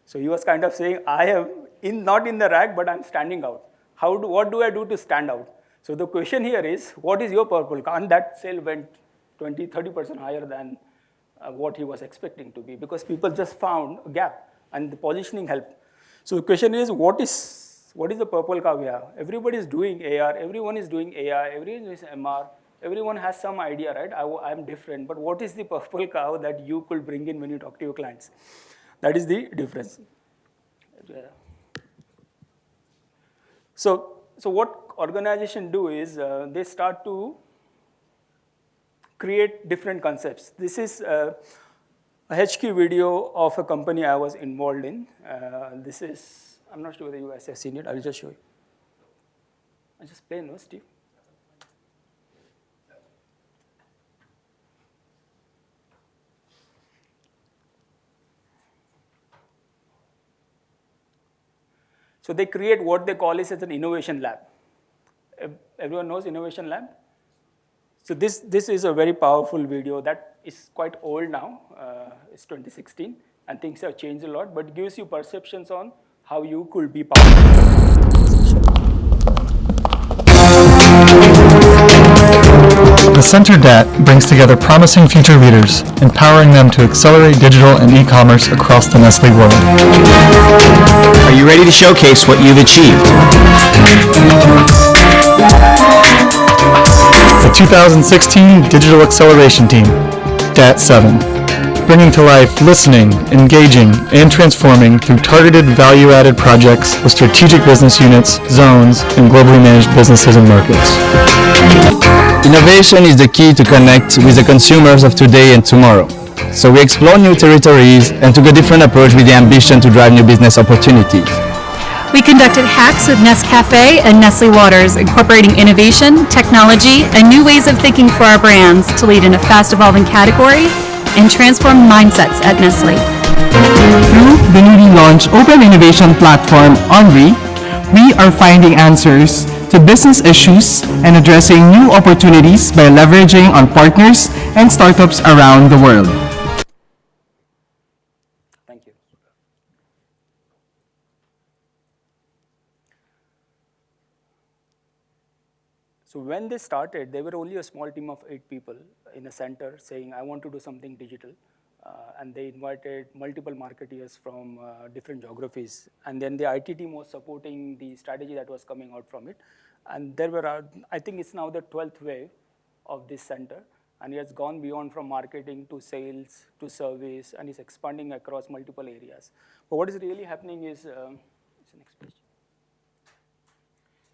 Speaker 15: So he was kind of saying, I am not in the rack, but I'm standing out. What do I do to stand out? So the question here is, what is your purple cow? And that sale went 20, 30% higher than what he was expecting to be, because people just found a gap and the positioning helped. So the question is, what is the purple cow we have? Everybody is doing AR, everyone is doing AI, everyone is MR. Everyone has some idea, right? I'm different, but what is the purple cow that you could bring in when you talk to your clients? That is the difference. So what organizations do is they start to create different concepts. This is a HQ video of a company I was involved in. This is, I'm not sure whether you guys have seen it. I'll just show you. I just play, no, Steve? So they create what they call as an innovation lab. Everyone knows innovation lab? So this is a very powerful video that is quite old now. It's 2016, and things have changed a lot, but gives you perceptions on how you could be powerful.
Speaker 16: The Center DAT brings together promising future leaders, empowering them to accelerate digital and e-commerce across the Nestle world.
Speaker 12: Are you ready to showcase what you've achieved?
Speaker 16: The 2016 Digital Acceleration Team, DAT 7, bringing to life listening, engaging, and transforming through targeted value-added projects with strategic business units, zones, and globally managed businesses and markets.
Speaker 17: Innovation is the key to connect with the consumers of today and tomorrow. So we explore new territories and took a different approach with the ambition to drive new business opportunities.
Speaker 18: We conducted hacks with Nescafe and Nestle Waters, incorporating innovation, technology, and new ways of thinking for our brands to lead in a fast-evolving category and transform mindsets at Nestle.
Speaker 19: Through the newly launched open innovation platform, Onri, we are finding answers to business issues and addressing new opportunities by leveraging on partners and startups around the world.
Speaker 15: Thank you. So when they started, they were only a small team of 8 people in a center saying, I want to do something digital. And they invited multiple marketeers from different geographies. And then the IT team was supporting the strategy that was coming out from it. And there were, I think it's now the 12th wave of this center. And it has gone beyond from marketing to sales to service, and is expanding across multiple areas. But what is really happening is, next page.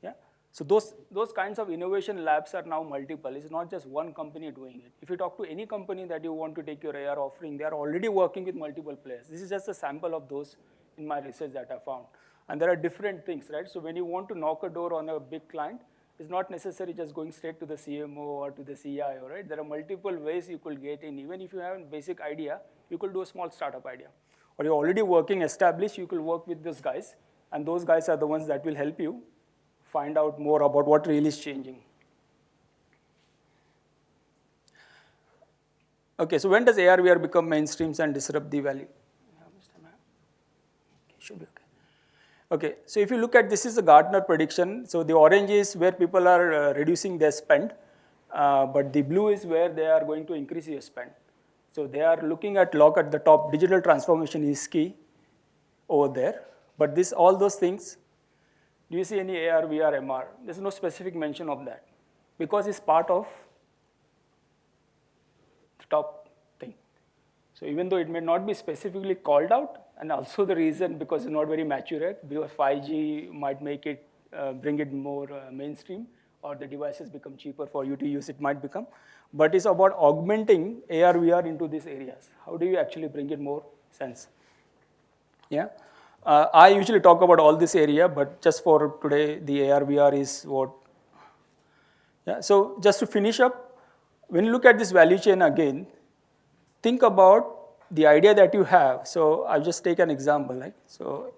Speaker 15: Yeah. So those kinds of innovation labs are now multiple. It's not just one company doing it. If you talk to any company that you want to take your AR offering, they are already working with multiple players. This is just a sample of those in my research that I found. And there are different things, right? So when you want to knock a door on a big client, it's not necessarily just going straight to the CMO or to the CIO, right? There are multiple ways you could get in. Even if you have a basic idea, you could do a small startup idea. Or you're already working established, you could work with those guys. And those guys are the ones that will help you find out more about what really is changing. Okay, so when does AR, VR become mainstreams and disrupt the value? Should be okay. Okay, so if you look at, this is a Gartner prediction. So the orange is where people are reducing their spend, but the blue is where they are going to increase your spend. So they are looking at lock at the top, digital transformation is key over there. But this, all those things, do you see any AR, VR, MR? There's no specific mention of that because it's part of the top thing. So even though it may not be specifically called out, and also the reason because it's not very mature yet, because 5G might make it, bring it more mainstream, or the devices become cheaper for you to use, it might become. But it's about augmenting AR, VR into these areas. How do you actually bring it more sense? Yeah. I usually talk about all this area, but just for today, the AR, VR is what. Yeah, so just to finish up, when you look at this value chain again, think about the idea that you have. So I'll just take an example, like, so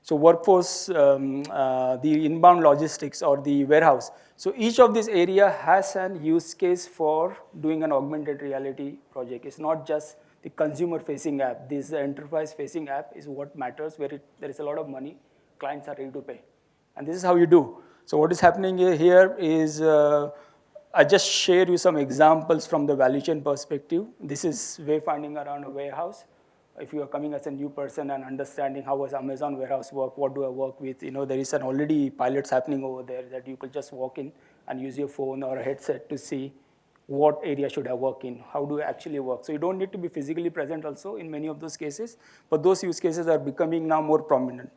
Speaker 15: workforce, the inbound logistics or the warehouse. So each of this area has an use case for doing an augmented reality project. It's not just the consumer-facing app. This enterprise-facing app is what matters, where there is a lot of money, clients are ready to pay. And this is how you do. So what is happening here is, I just share you some examples from the value chain perspective. This is wayfinding around a warehouse. If you are coming as a new person and understanding how does Amazon warehouse work, what do I work with, there is an already pilots happening over there that you could just walk in and use your phone or a headset to see what area should I work in, how do I actually work. So you don't need to be physically present also in many of those cases, but those use cases are becoming now more prominent.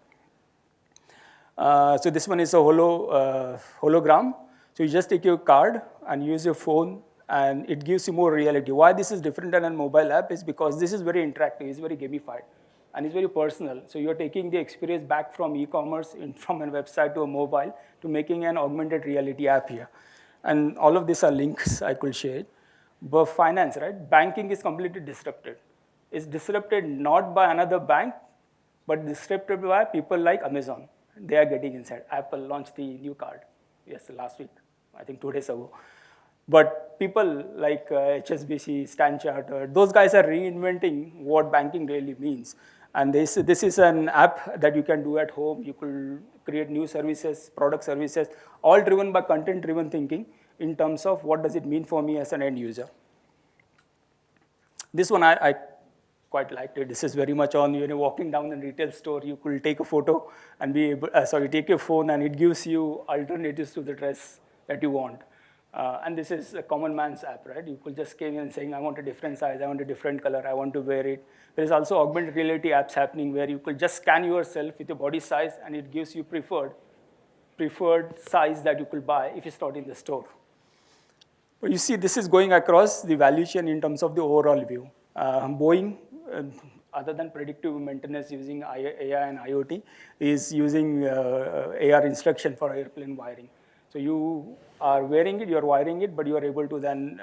Speaker 15: So this one is a hologram. So you just take your card and use your phone, and it gives you more reality. Why this is different than a mobile app is because this is very interactive, it's very gamified, and it's very personal. So you're taking the experience back from e-commerce, from a website to a mobile, to making an augmented reality app here. And all of these are links I could share. But finance, right? Banking is completely disrupted. It's disrupted not by another bank, but disrupted by people like Amazon. They are getting inside. Apple launched the new card, last week, I think 2 days ago. But people like HSBC, Stan Chartered, those guys are reinventing what banking really means. And this is an app that you can do at home. You could create new services, product services, all driven by content-driven thinking in terms of what does it mean for me as an end user. This one I quite liked it. This is very much on, walking down a retail store, you could take a photo and be able, take your phone and it gives you alternatives to the dress that you want. And this is a common man's app, right? You could just came in and saying, I want a different size, I want a different color, I want to wear it. There is also augmented reality apps happening where you could just scan yourself with your body size and it gives you preferred size that you could buy if it's not in the store. But you see, this is going across the value chain in terms of the overall view. Boeing, other than predictive maintenance using AI and IoT, is using AR instruction for airplane wiring. So you are wearing it, you are wiring it, but you are able to then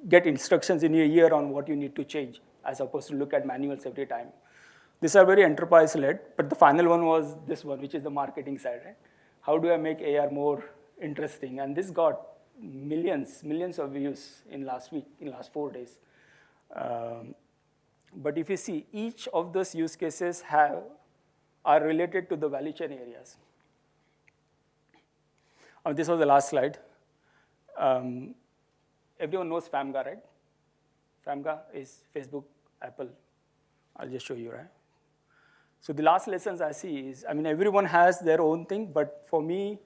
Speaker 15: get instructions in your ear on what you need to change, as opposed to look at manuals every time. These are very enterprise-led, but the final one was this one, which is the marketing side, right? How do I make AR more interesting? And this got millions of views in last 4 days. But if you see, each of those use cases are related to the value chain areas. This was the last slide. Everyone knows FAMGA, right? FAMGA is Facebook, Apple. I'll just show you, right? So the last lessons I see is, everyone has their own thing, but for me,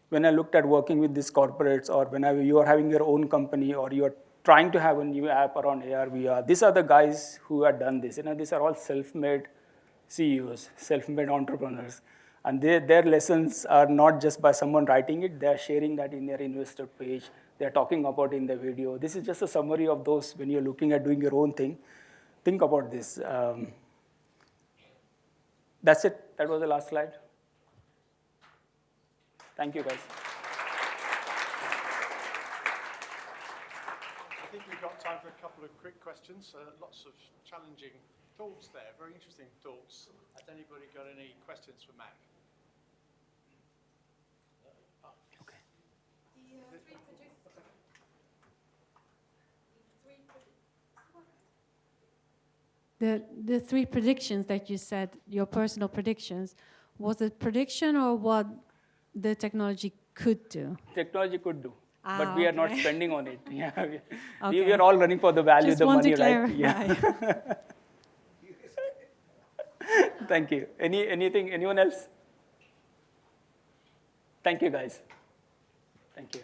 Speaker 15: when I looked at working with these corporates, or when you are having your own company, or you are trying to have a new app around AR, VR, these are the guys who have done this. These are all self-made CEOs, self-made entrepreneurs. And their lessons are not just by someone writing it, they're sharing that in their investor page, they're talking about it in the video. This is just a summary of those when you're looking at doing your own thing. Think about this. That's it. That was the last slide. Thank you, guys.
Speaker 1: I think we've got time for a couple of quick questions. Lots of challenging thoughts there, very interesting thoughts. Has anybody got any questions for Mac?
Speaker 15: Okay.
Speaker 20: The three predictions that you said, your personal predictions, was it prediction or what the technology could do?
Speaker 15: Technology could do, but we are not spending on it. Yeah,
Speaker 20: Okay.
Speaker 15: we are all running for the value,
Speaker 20: Just
Speaker 15: the
Speaker 20: want
Speaker 15: money,
Speaker 20: to
Speaker 15: right?
Speaker 20: clarify.
Speaker 15: Yeah. Thank you. Anyone else? Thank you, guys. Thank you.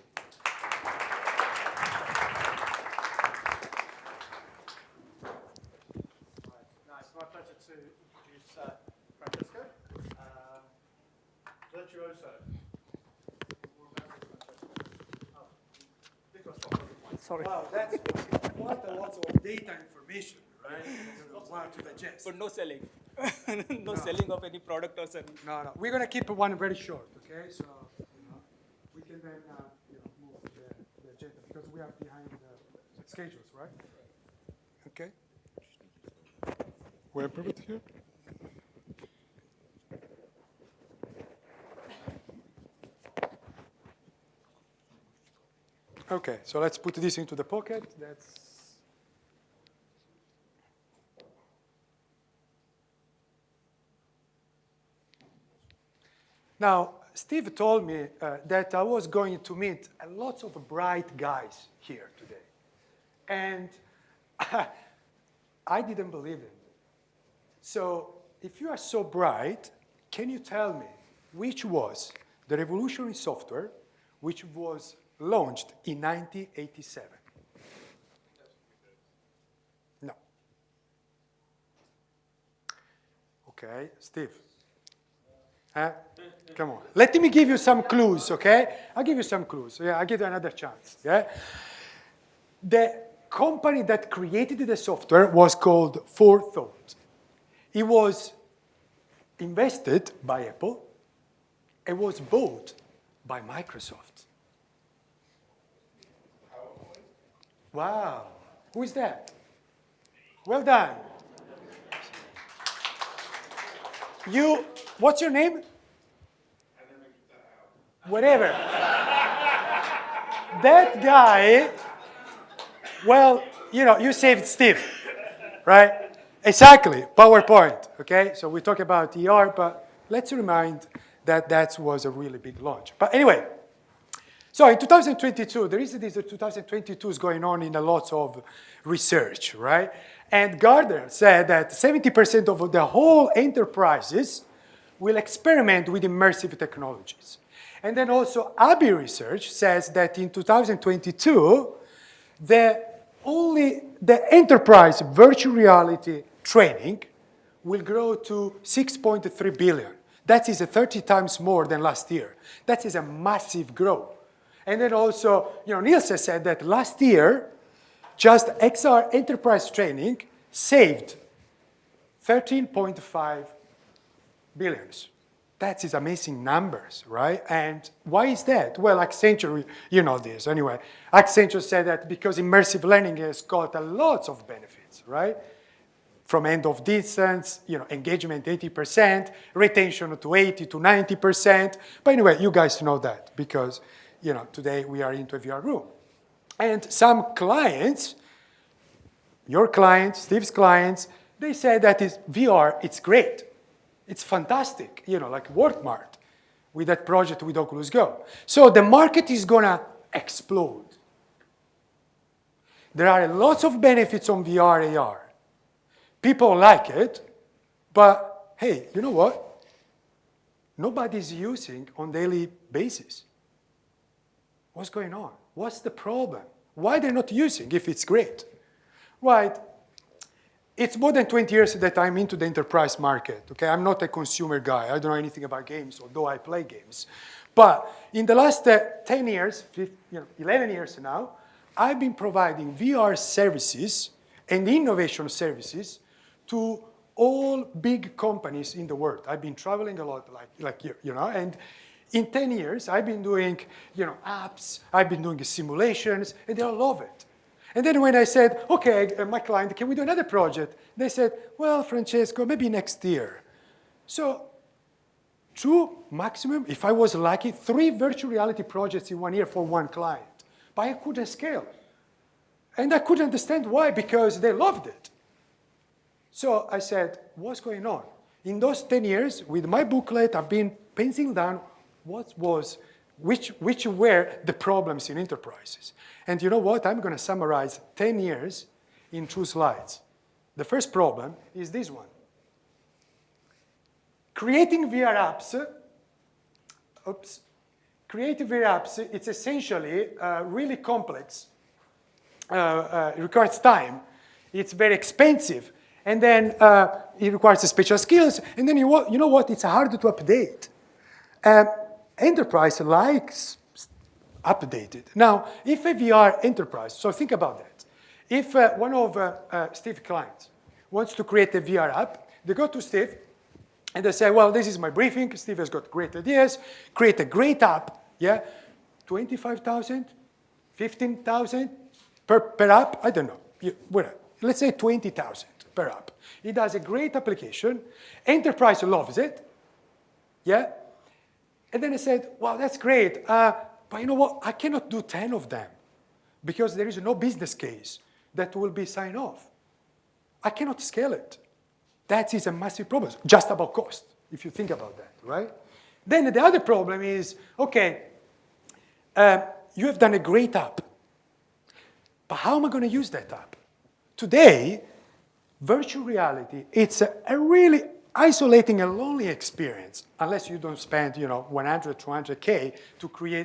Speaker 1: It's my pleasure to introduce Francesco. Virtuoso.
Speaker 15: Sorry.
Speaker 21: Wow, that's quite a lot of data information, right? Wow, to digest.
Speaker 15: But no selling. no selling of any product or service.
Speaker 21: No. We're going to keep one very short, okay? So, we can then move the agenda because we are behind the schedules, right? Okay. We're approved here? Okay, so let's put this into the pocket. Now, Steve told me that I was going to meet a lot of bright guys here today. And I didn't believe it. So if you are so bright, can you tell me which was the revolutionary software which was launched in 1987? No. Okay, Steve. Come on. Let me give you some clues, okay? I'll give you some clues. Yeah, I'll give you another chance. Yeah. The company that created the software was called Forethought. It was invested by Apple. It was bought by Microsoft. Wow. Who is that? Well done. What's your name? Whatever. That guy, well, you saved Steve, right? Exactly, PowerPoint, okay? So we talk about ER, but let's remind that was a really big launch. But anyway, so in 2022, there is this 2022 is going on in a lot of research, right? And Gardner said that 70% of the whole enterprises will experiment with immersive technologies. And then also Abbey Research says that in 2022, the enterprise virtual reality training will grow to 6.3 billion. That is 30 times more than last year. That is a massive growth. And then also, Nielsen said that last year, just XR enterprise training saved 13.5 billions. That is amazing numbers, right? And why is that? Well, Accenture, you know this anyway. Accenture said that because immersive learning has got a lot of benefits, right? From end of distance, engagement 80%, retention to 80 to 90%. But anyway, you guys know that because, today we are into a VR room. And some clients, your clients, Steve's clients, they say that VR, it's great. It's fantastic, like WorkMart with that project with Oculus Go. So the market is gonna explode. There are lots of benefits on VR, AR. People like it, but hey, you know what? Nobody's using on daily basis. What's going on? What's the problem? Why they're not using if it's great? Right. It's more than 20 years that I'm into the enterprise market, okay? I'm not a consumer guy. I don't know anything about games, although I play games. But in the last 10 years, 11 years now, I've been providing VR services and innovation services to all big companies in the world. I've been traveling a lot, like you, and in 10 years, I've been doing, apps, I've been doing simulations, and they all love it. And then when I said, okay, my client, can we do another project? They said, well, Francesco, maybe next year. So 2 maximum, if I was lucky, 3 virtual reality projects in 1 year for one client. But I couldn't scale. And I couldn't understand why, because they loved it. So I said, what's going on? In those 10 years, with my booklet, I've been penciling down which were the problems in enterprises. And you know what? I'm going to summarize 10 years in 2 slides. The first problem is this one. Creating VR apps, creating VR apps, it's essentially really complex. It requires time. It's very expensive. And then it requires special skills. And then you know what? It's hard to update. Enterprise likes updated. Now, if a VR enterprise, so think about that. If one of Steve's clients wants to create a VR app, they go to Steve and they say, well, this is my briefing. Steve has got great ideas. Create a great app, yeah? 25,000, 15,000 per app? I don't know. Whatever. Let's say 20,000 per app. It does a great application. Enterprise loves it, yeah? And then I said, well, that's great. But you know what? I cannot do 10 of them because there is no business case that will be signed off. I cannot scale it. That is a massive problem, just about cost, if you think about that, right? Then the other problem is, okay, you have done a great app, but how am I going to use that app? Today, virtual reality, it's a really isolating and lonely experience, unless you don't spend, 100, 200K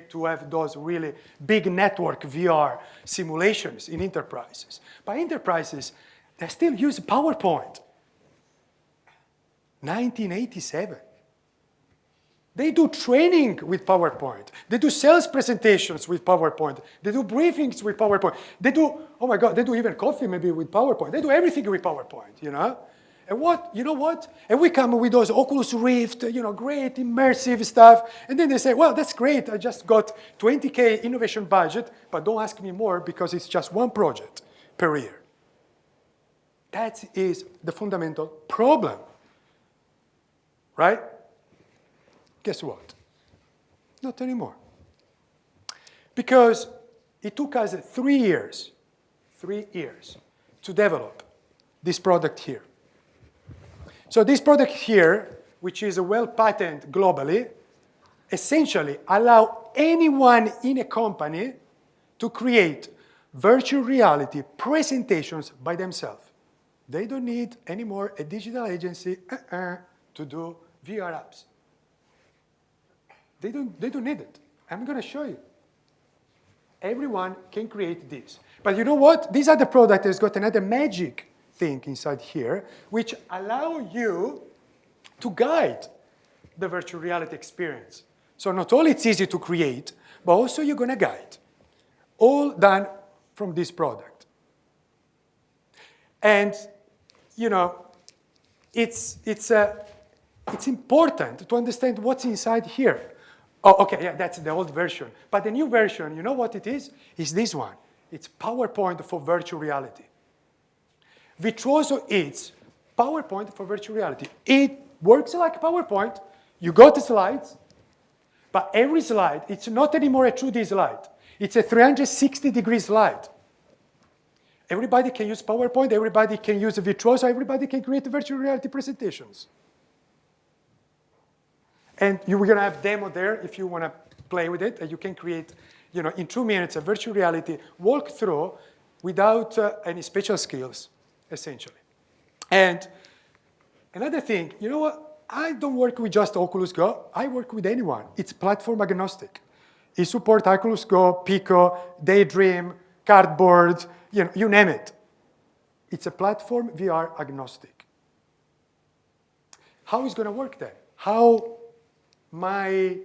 Speaker 21: to have those really big network VR simulations in enterprises. But enterprises, they still use PowerPoint. 1987. They do training with PowerPoint. They do sales presentations with PowerPoint. They do briefings with PowerPoint. They do, oh my God, they do even coffee maybe with PowerPoint. They do everything with PowerPoint, And And we come with those Oculus Rift, great immersive stuff. And then they say, well, that's great. I just got 20K innovation budget, but don't ask me more because it's just one project per year. That is the fundamental problem, right? Guess what? Not anymore. Because it took us 3 years to develop this product here. So this product here, which is well patented globally, essentially allow anyone in a company to create virtual reality presentations by themselves. They don't need anymore a digital agency to do VR apps. They don't need it. I'm going to show you. Everyone can create this. But you know what? These are the product that's got another magic thing inside here, which allow you to guide the virtual reality experience. So not only it's easy to create, but also you're going to guide. All done from this product. And, it's important to understand what's inside here. Oh, okay, yeah, that's the old version. But the new version, you know what it is? Is this one. It's PowerPoint for virtual reality. Virtuoso is PowerPoint for virtual reality. It works like PowerPoint. You got the slides, but every slide, it's not anymore a 2D slide. It's a 360-degree slide. Everybody can use PowerPoint, everybody can use Virtuoso, everybody can create virtual reality presentations. And we're going to have demo there if you want to play with it. And you can create, in 2 minutes, a virtual reality walkthrough without any special skills, essentially. And another thing, you know what? I don't work with just Oculus Go. I work with anyone. It's platform agnostic. It supports Oculus Go, Pico, Daydream, Cardboard, you name it. It's a platform VR agnostic. How is it going to work then? How my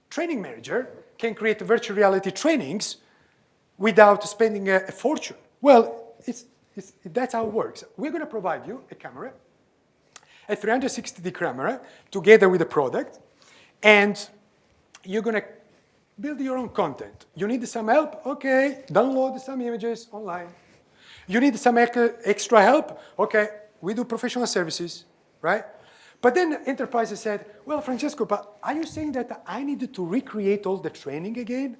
Speaker 21: training manager can create virtual reality trainings without spending a fortune? Well, that's how it works. We're going to provide you a camera, a 360-degree camera, together with a product, and you're going to build your own content. You need some help? Okay, download some images online. You need some extra help? Okay, we do professional services, right? But then enterprises said, well, Francesco, but are you saying that I needed to recreate all the training again?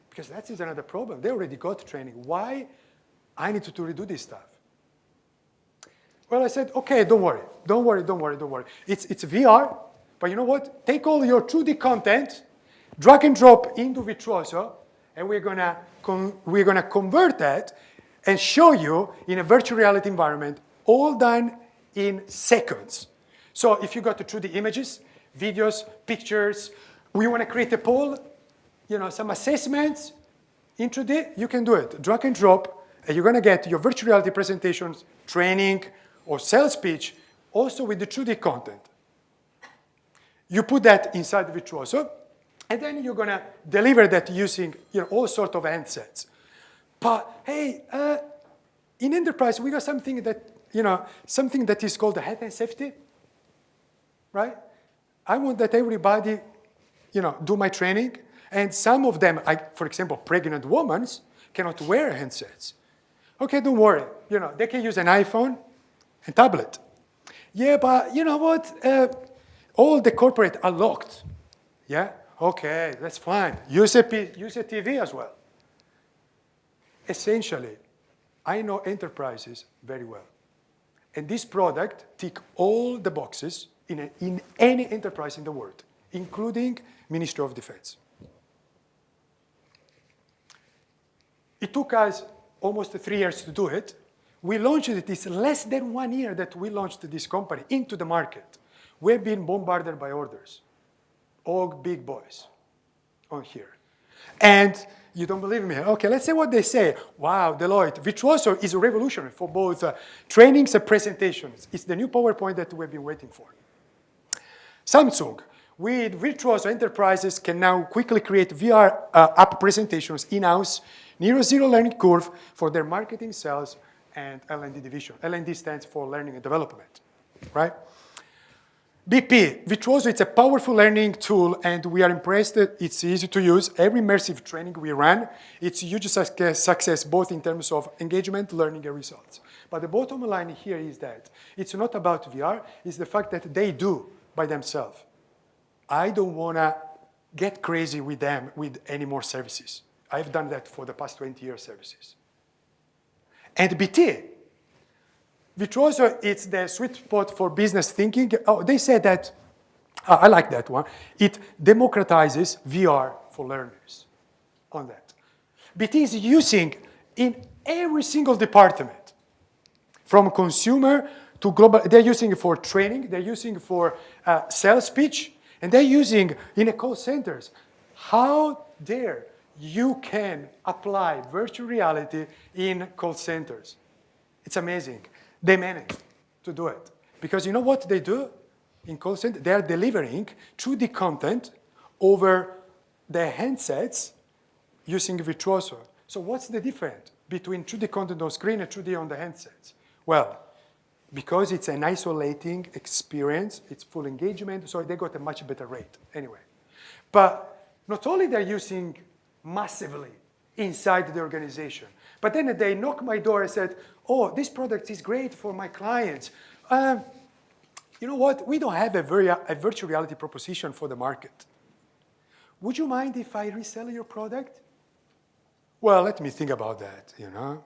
Speaker 21: Because that is another problem. They already got training. Why I need to redo this stuff? Well, I said, okay, don't worry. It's VR, but you know what? Take all your 2D content, drag and drop into Virtuoso, and we're gonna convert that and show you in a virtual reality environment, all done in seconds. So if you got the 2D images, videos, pictures, we want to create a poll, some assessments in 2D, you can do it. Drag and drop, and you're going to get your virtual reality presentations, training, or sales pitch, also with the 2D content. You put that inside Virtuoso, and then you're going to deliver that using all sorts of handsets. But hey, in enterprise, we got something that is called health and safety. Right? I want that everybody, do my training. And some of them, for example, pregnant women cannot wear handsets. Okay, don't worry. They can use an iPhone and tablet. Yeah, but you know what? All the corporate are locked. Yeah? Okay, that's fine. Use a TV as well. Essentially, I know enterprises very well. And this product ticks all the boxes in any enterprise in the world, including Ministry of Defense. It took us almost 3 years to do it. We launched it. It's less than 1 year that we launched this company into the market. We've been bombarded by orders, all big boys on here. And you don't believe me? Okay, let's say what they say. Wow, Deloitte. Virtuoso is revolutionary for both trainings and presentations. It's the new PowerPoint that we've been waiting for. Samsung, with Virtuoso, enterprises can now quickly create VR app presentations in-house, near zero learning curve for their marketing, sales, and L&D division. L&D stands for learning and development, right? BP, Virtuoso, it's a powerful learning tool, and we are impressed that it's easy to use. Every immersive training we run, it's a huge success, both in terms of engagement, learning, and results. But the bottom line here is that it's not about VR, it's the fact that they do by themselves. I don't want to get crazy with them with any more services. I've done that for the past 20 years services. And BT, Virtuoso, it's the sweet spot for business thinking. Oh, they said that, I like that one. It democratizes VR for learners on that. BT is using in every single department, from consumer to global. They're using it for training, they're using it for sales pitch, and they're using in a call centers. How dare you can apply virtual reality in call centers? It's amazing. They manage to do it. Because you know what they do in call center? They are delivering 2D content over the handsets using Virtuoso. So what's the difference between 2D content on screen and 2D on the handsets? Well, because it's an isolating experience, it's full engagement, so they got a much better rate anyway. But not only they're using massively inside the organization, but then they knock my door and said, oh, this product is great for my clients. You know what? We don't have a virtual reality proposition for the market. Would you mind if I resell your product? Well, let me think about that, you know.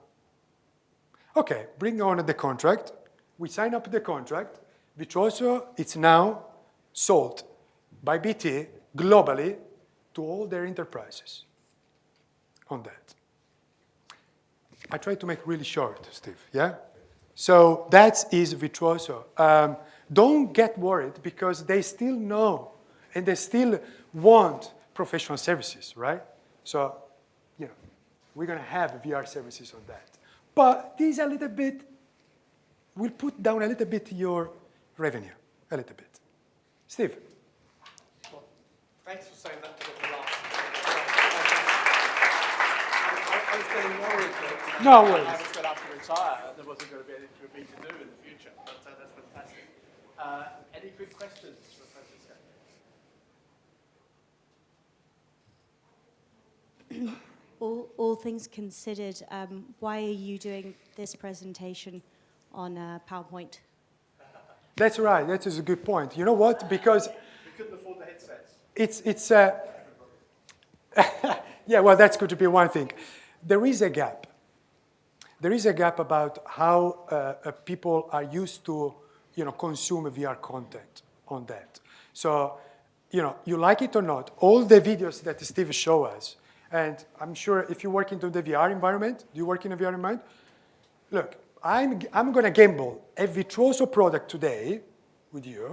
Speaker 21: Okay, bring on the contract. We sign up the contract, which also it's now sold by BT globally to all their enterprises on that. I try to make really short, Steve, yeah? So that is Virtuoso. Don't get worried because they still know and they still want professional services, right? So, you know, we're going to have VR services on that. But these a little bit, will put down a little bit your revenue, a little bit. Steve?
Speaker 1: Well, thanks for saying that to the last. I was getting worried that
Speaker 21: no worries.
Speaker 1: I was going to have to retire. There wasn't going to be anything for me to do in the future. But that's fantastic. Any quick questions for Francisco?
Speaker 2: All things considered, why are you doing this presentation on PowerPoint?
Speaker 21: That's right. That is a good point. You know what? Because
Speaker 1: we couldn't afford the headsets.
Speaker 21: It's yeah. Well, that's going to be one thing. There is a gap. There is a gap about how people are used to, you know, consume VR content on that. So, you know, you like it or not, all the videos that Steve showed us. And I'm sure if you work into the VR environment, do you work in a VR environment? Look, I'm going to gamble a Virtuoso product today with you,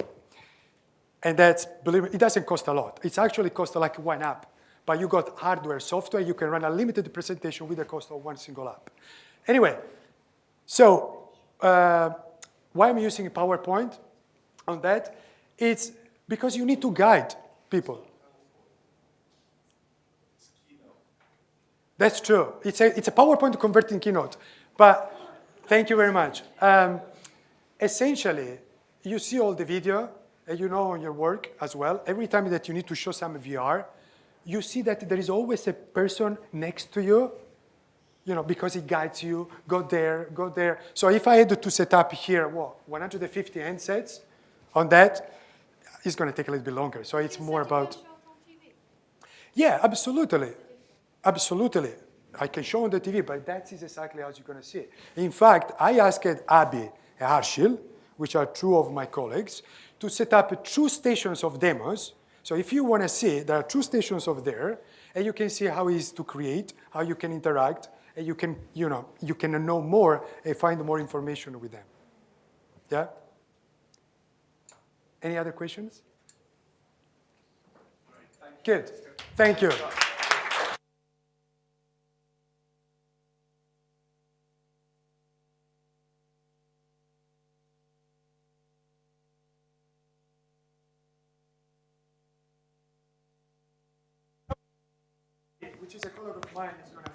Speaker 21: and that's, believe me, it doesn't cost a lot. It's actually cost like one app, but you got hardware, software, you can run a limited presentation with the cost of one single app. Anyway, so why I'm using PowerPoint on that? It's because you need to guide people. That's true. It's a PowerPoint converting keynote. But thank you very much. Essentially, you see all the video, and you know on your work as well. Every time that you need to show some VR, you see that there is always a person next to you, you know, because he guides you, go there, go there. So if I had to set up here, 150 handsets on that, it's going to take a little bit longer. So it's more about... Yeah, absolutely. Absolutely. I can show on the TV, but that is exactly how you're going to see it. In fact, I asked Abby and Harshil, which are two of my colleagues, to set up 2 stations of demos. So if you want to see, there are 2 stations over there, and you can see how it is to create, how you can interact, and you can, you know more and find more information with them. Yeah? Any other questions? Good. Thank you. Which is a colleague of mine is going to...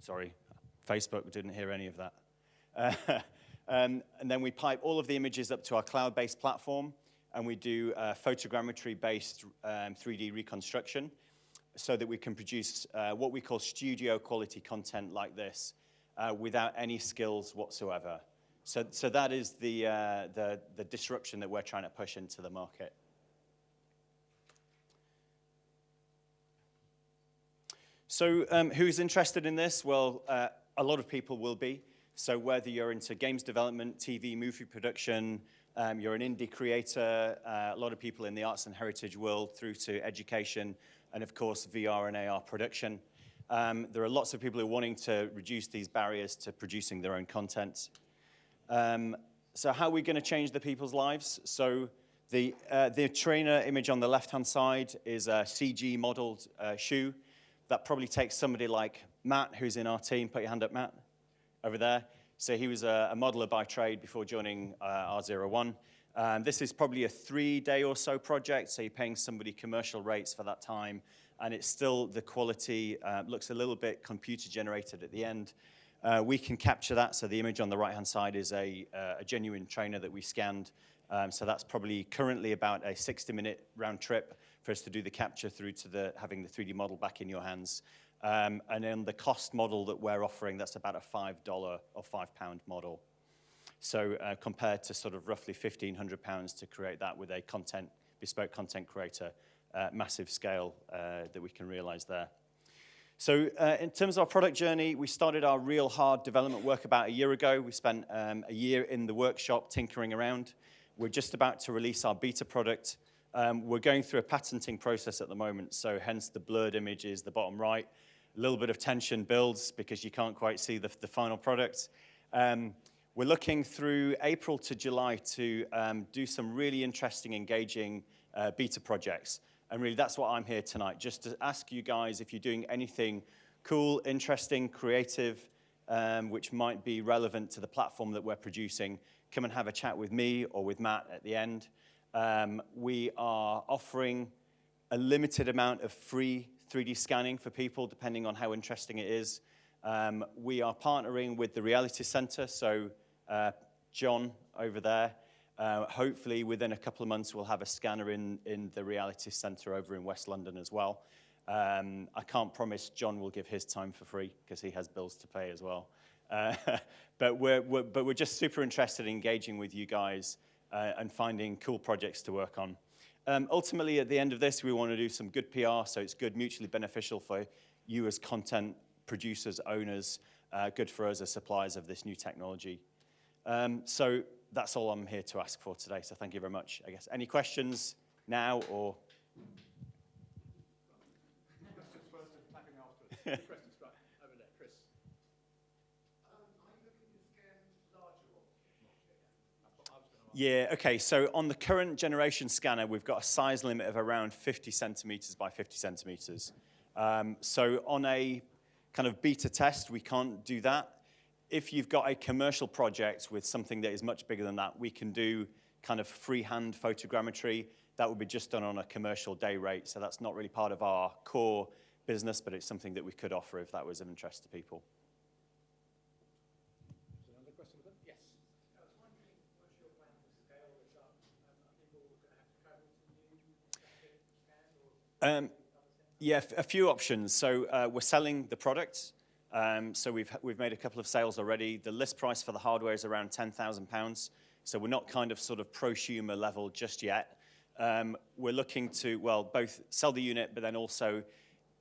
Speaker 4: sorry, Facebook didn't hear any of that. And then we pipe all of the images up to our cloud-based platform, and we do photogrammetry-based 3D reconstruction so that we can produce what we call studio-quality content like this without any skills whatsoever. So that is the disruption that we're trying to push into the market. So who's interested in this? Well, a lot of people will be. So whether you're into games development, TV, movie production, you're an indie creator, a lot of people in the arts and heritage world through to education, and of course, VR and AR production. There are lots of people who are wanting to reduce these barriers to producing their own content. So how are we going to change the people's lives? So the trainer image on the left-hand side is a CG modeled shoe. That probably takes somebody like Matt, who's in our team. Put your hand up, Matt, over there. So he was a modeler by trade before joining R01. This is probably a 3-day or so project, so you're paying somebody commercial rates for that time, and it's still, the quality looks a little bit computer generated at the end. We can capture that, so the image on the right-hand side is a genuine trainer that we scanned. So that's probably currently about a 60-minute round trip for us to do the capture through to having the 3D model back in your hands. And then the cost model that we're offering, that's about a $5 or £5 model. So compared to sort of roughly £1,500 to create that with a bespoke content creator, massive scale that we can realize there. So in terms of our product journey, we started our real hard development work about a year ago. We spent a year in the workshop tinkering around. We're just about to release our beta product. We're going through a patenting process at the moment, so hence the blurred images, the bottom right. A little bit of tension builds because you can't quite see the final product. We're looking through April to July to do some really interesting, engaging beta projects. And really, that's what I'm here tonight, just to ask you guys if you're doing anything cool, interesting, creative, which might be relevant to the platform that we're producing. Come and have a chat with me or with Matt at the end. We are offering a limited amount of free 3D scanning for people, depending on how interesting it is. We are partnering with the Reality Center, so John over there. Hopefully, within a couple of months, we'll have a scanner in the Reality Center over in West London as well. I can't promise John will give his time for free, because he has bills to pay as well. But we're just super interested in engaging with you guys and finding cool projects to work on. Ultimately, at the end of this, we want to do some good PR, so it's good, mutually beneficial for you as content producers, owners, good for us as suppliers of this new technology. So that's all I'm here to ask for today, so thank you very much. I guess any questions now or?
Speaker 1: Questions first and clapping afterwards. Questions, right, over there, Chris. Yeah, okay, so on the current generation scanner, we've got a size limit of around 50 centimeters by 50 centimeters. So on a kind of beta test, we can't do that. If you've got a commercial project with something that is much bigger than that, we can do kind of freehand photogrammetry. That would be just done on a commercial day rate, so that's not really part of our core business, but it's something that we could offer if that was of interest to people. Another question? Yes. I was wondering, what's your plan to scale this up? Are people going to have to travel to you?
Speaker 4: Yeah, a few options. So we're selling the product. So we've made a couple of sales already. The list price for the hardware is around £10,000. So we're not kind of sort of prosumer level just yet. We're looking to, well, both sell the unit, but then also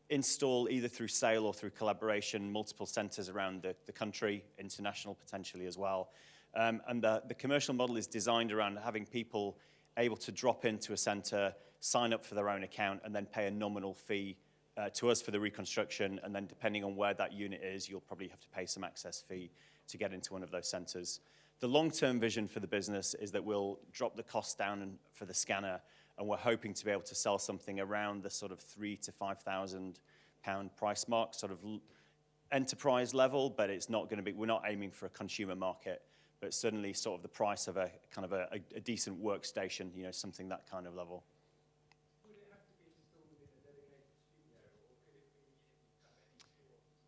Speaker 4: install either through sale or through collaboration, multiple centers around the country, international potentially as well. And the commercial model is designed around having people able to drop into a center, sign up for their own account, and then pay a nominal fee to us for the reconstruction, and then depending on where that unit is, you'll probably have to pay some access fee to get into one of those centers. The long-term vision for the business is that we'll drop the cost down for the scanner, and we're hoping to be able to sell something around the sort of £3,000 to £5,000 price mark, sort of enterprise level, but it's not going to be, we're not aiming for a consumer market, but certainly sort of the price of a kind of a decent workstation, you know, something that kind of level.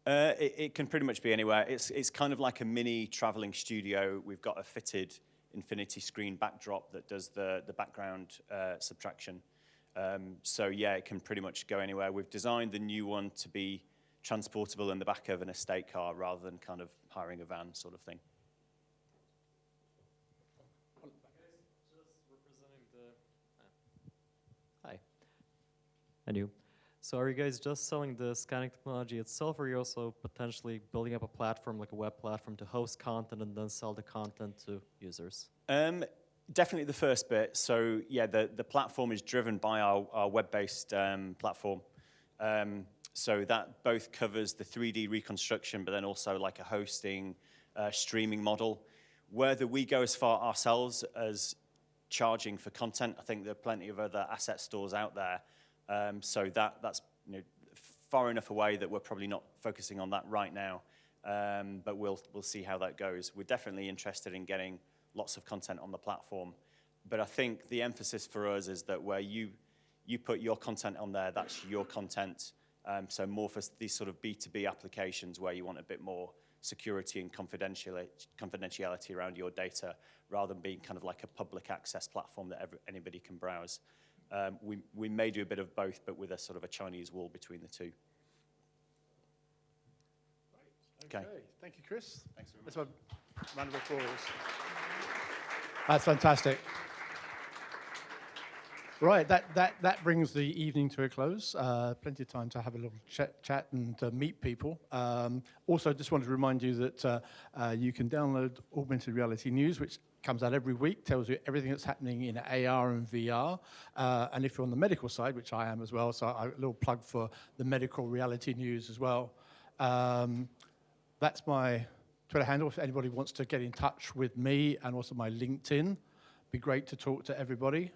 Speaker 4: It can pretty much be anywhere. It's kind of like a mini traveling studio. We've got a fitted infinity screen backdrop that does the background subtraction. So yeah, it can pretty much go anywhere. We've designed the new one to be transportable in the back of an estate car rather than kind of hiring a van sort of thing.
Speaker 5: Hi. And you. So are you guys just selling the scanning technology itself, or are you also potentially building up a platform, like a web platform, to host content and then sell the content to users?
Speaker 4: Definitely the first bit. So yeah, the platform is driven by our web-based platform. So that both covers the 3D reconstruction, but then also like a hosting, streaming model. Whether we go as far ourselves as charging for content, I think there are plenty of other asset stores out there. So that's far enough away that we're probably not focusing on that right now. But we'll see how that goes. We're definitely interested in getting lots of content on the platform. But I think the emphasis for us is that where you put your content on there, that's your content. So more for these sort of B2B applications where you want a bit more security and confidentiality around your data, rather than being kind of like a public access platform that anybody can browse. We may do a bit of both, but with a sort of a Chinese wall between the two.
Speaker 1: Okay. Thank you, Chris.
Speaker 4: Thanks very much.
Speaker 1: Let's have a round of applause. That's fantastic. Right, that brings the evening to a close. Plenty of time to have a little chat and meet people. Also, just wanted to remind you that you can download Augmented Reality News, which comes out every week, tells you everything that's happening in AR and VR. And if you're on the medical side, which I am as well, so a little plug for the medical reality news as well. That's my Twitter handle if anybody wants to get in touch with me, and also my LinkedIn. Be great to talk to everybody.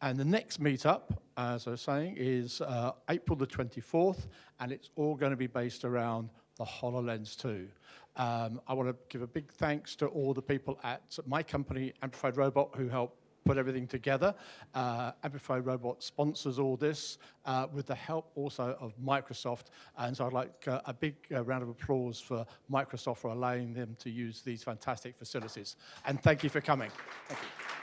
Speaker 1: And the next meetup, as I was saying, is April the 24th, and it's all going to be based around the HoloLens 2. I want to give a big thanks to all the people at my company, Amplified Robot, who helped put everything together. Amplified Robot sponsors all this with the help also of Microsoft. And so I'd like a big round of applause for Microsoft for allowing them to use these fantastic facilities. And thank you for coming. Thank you.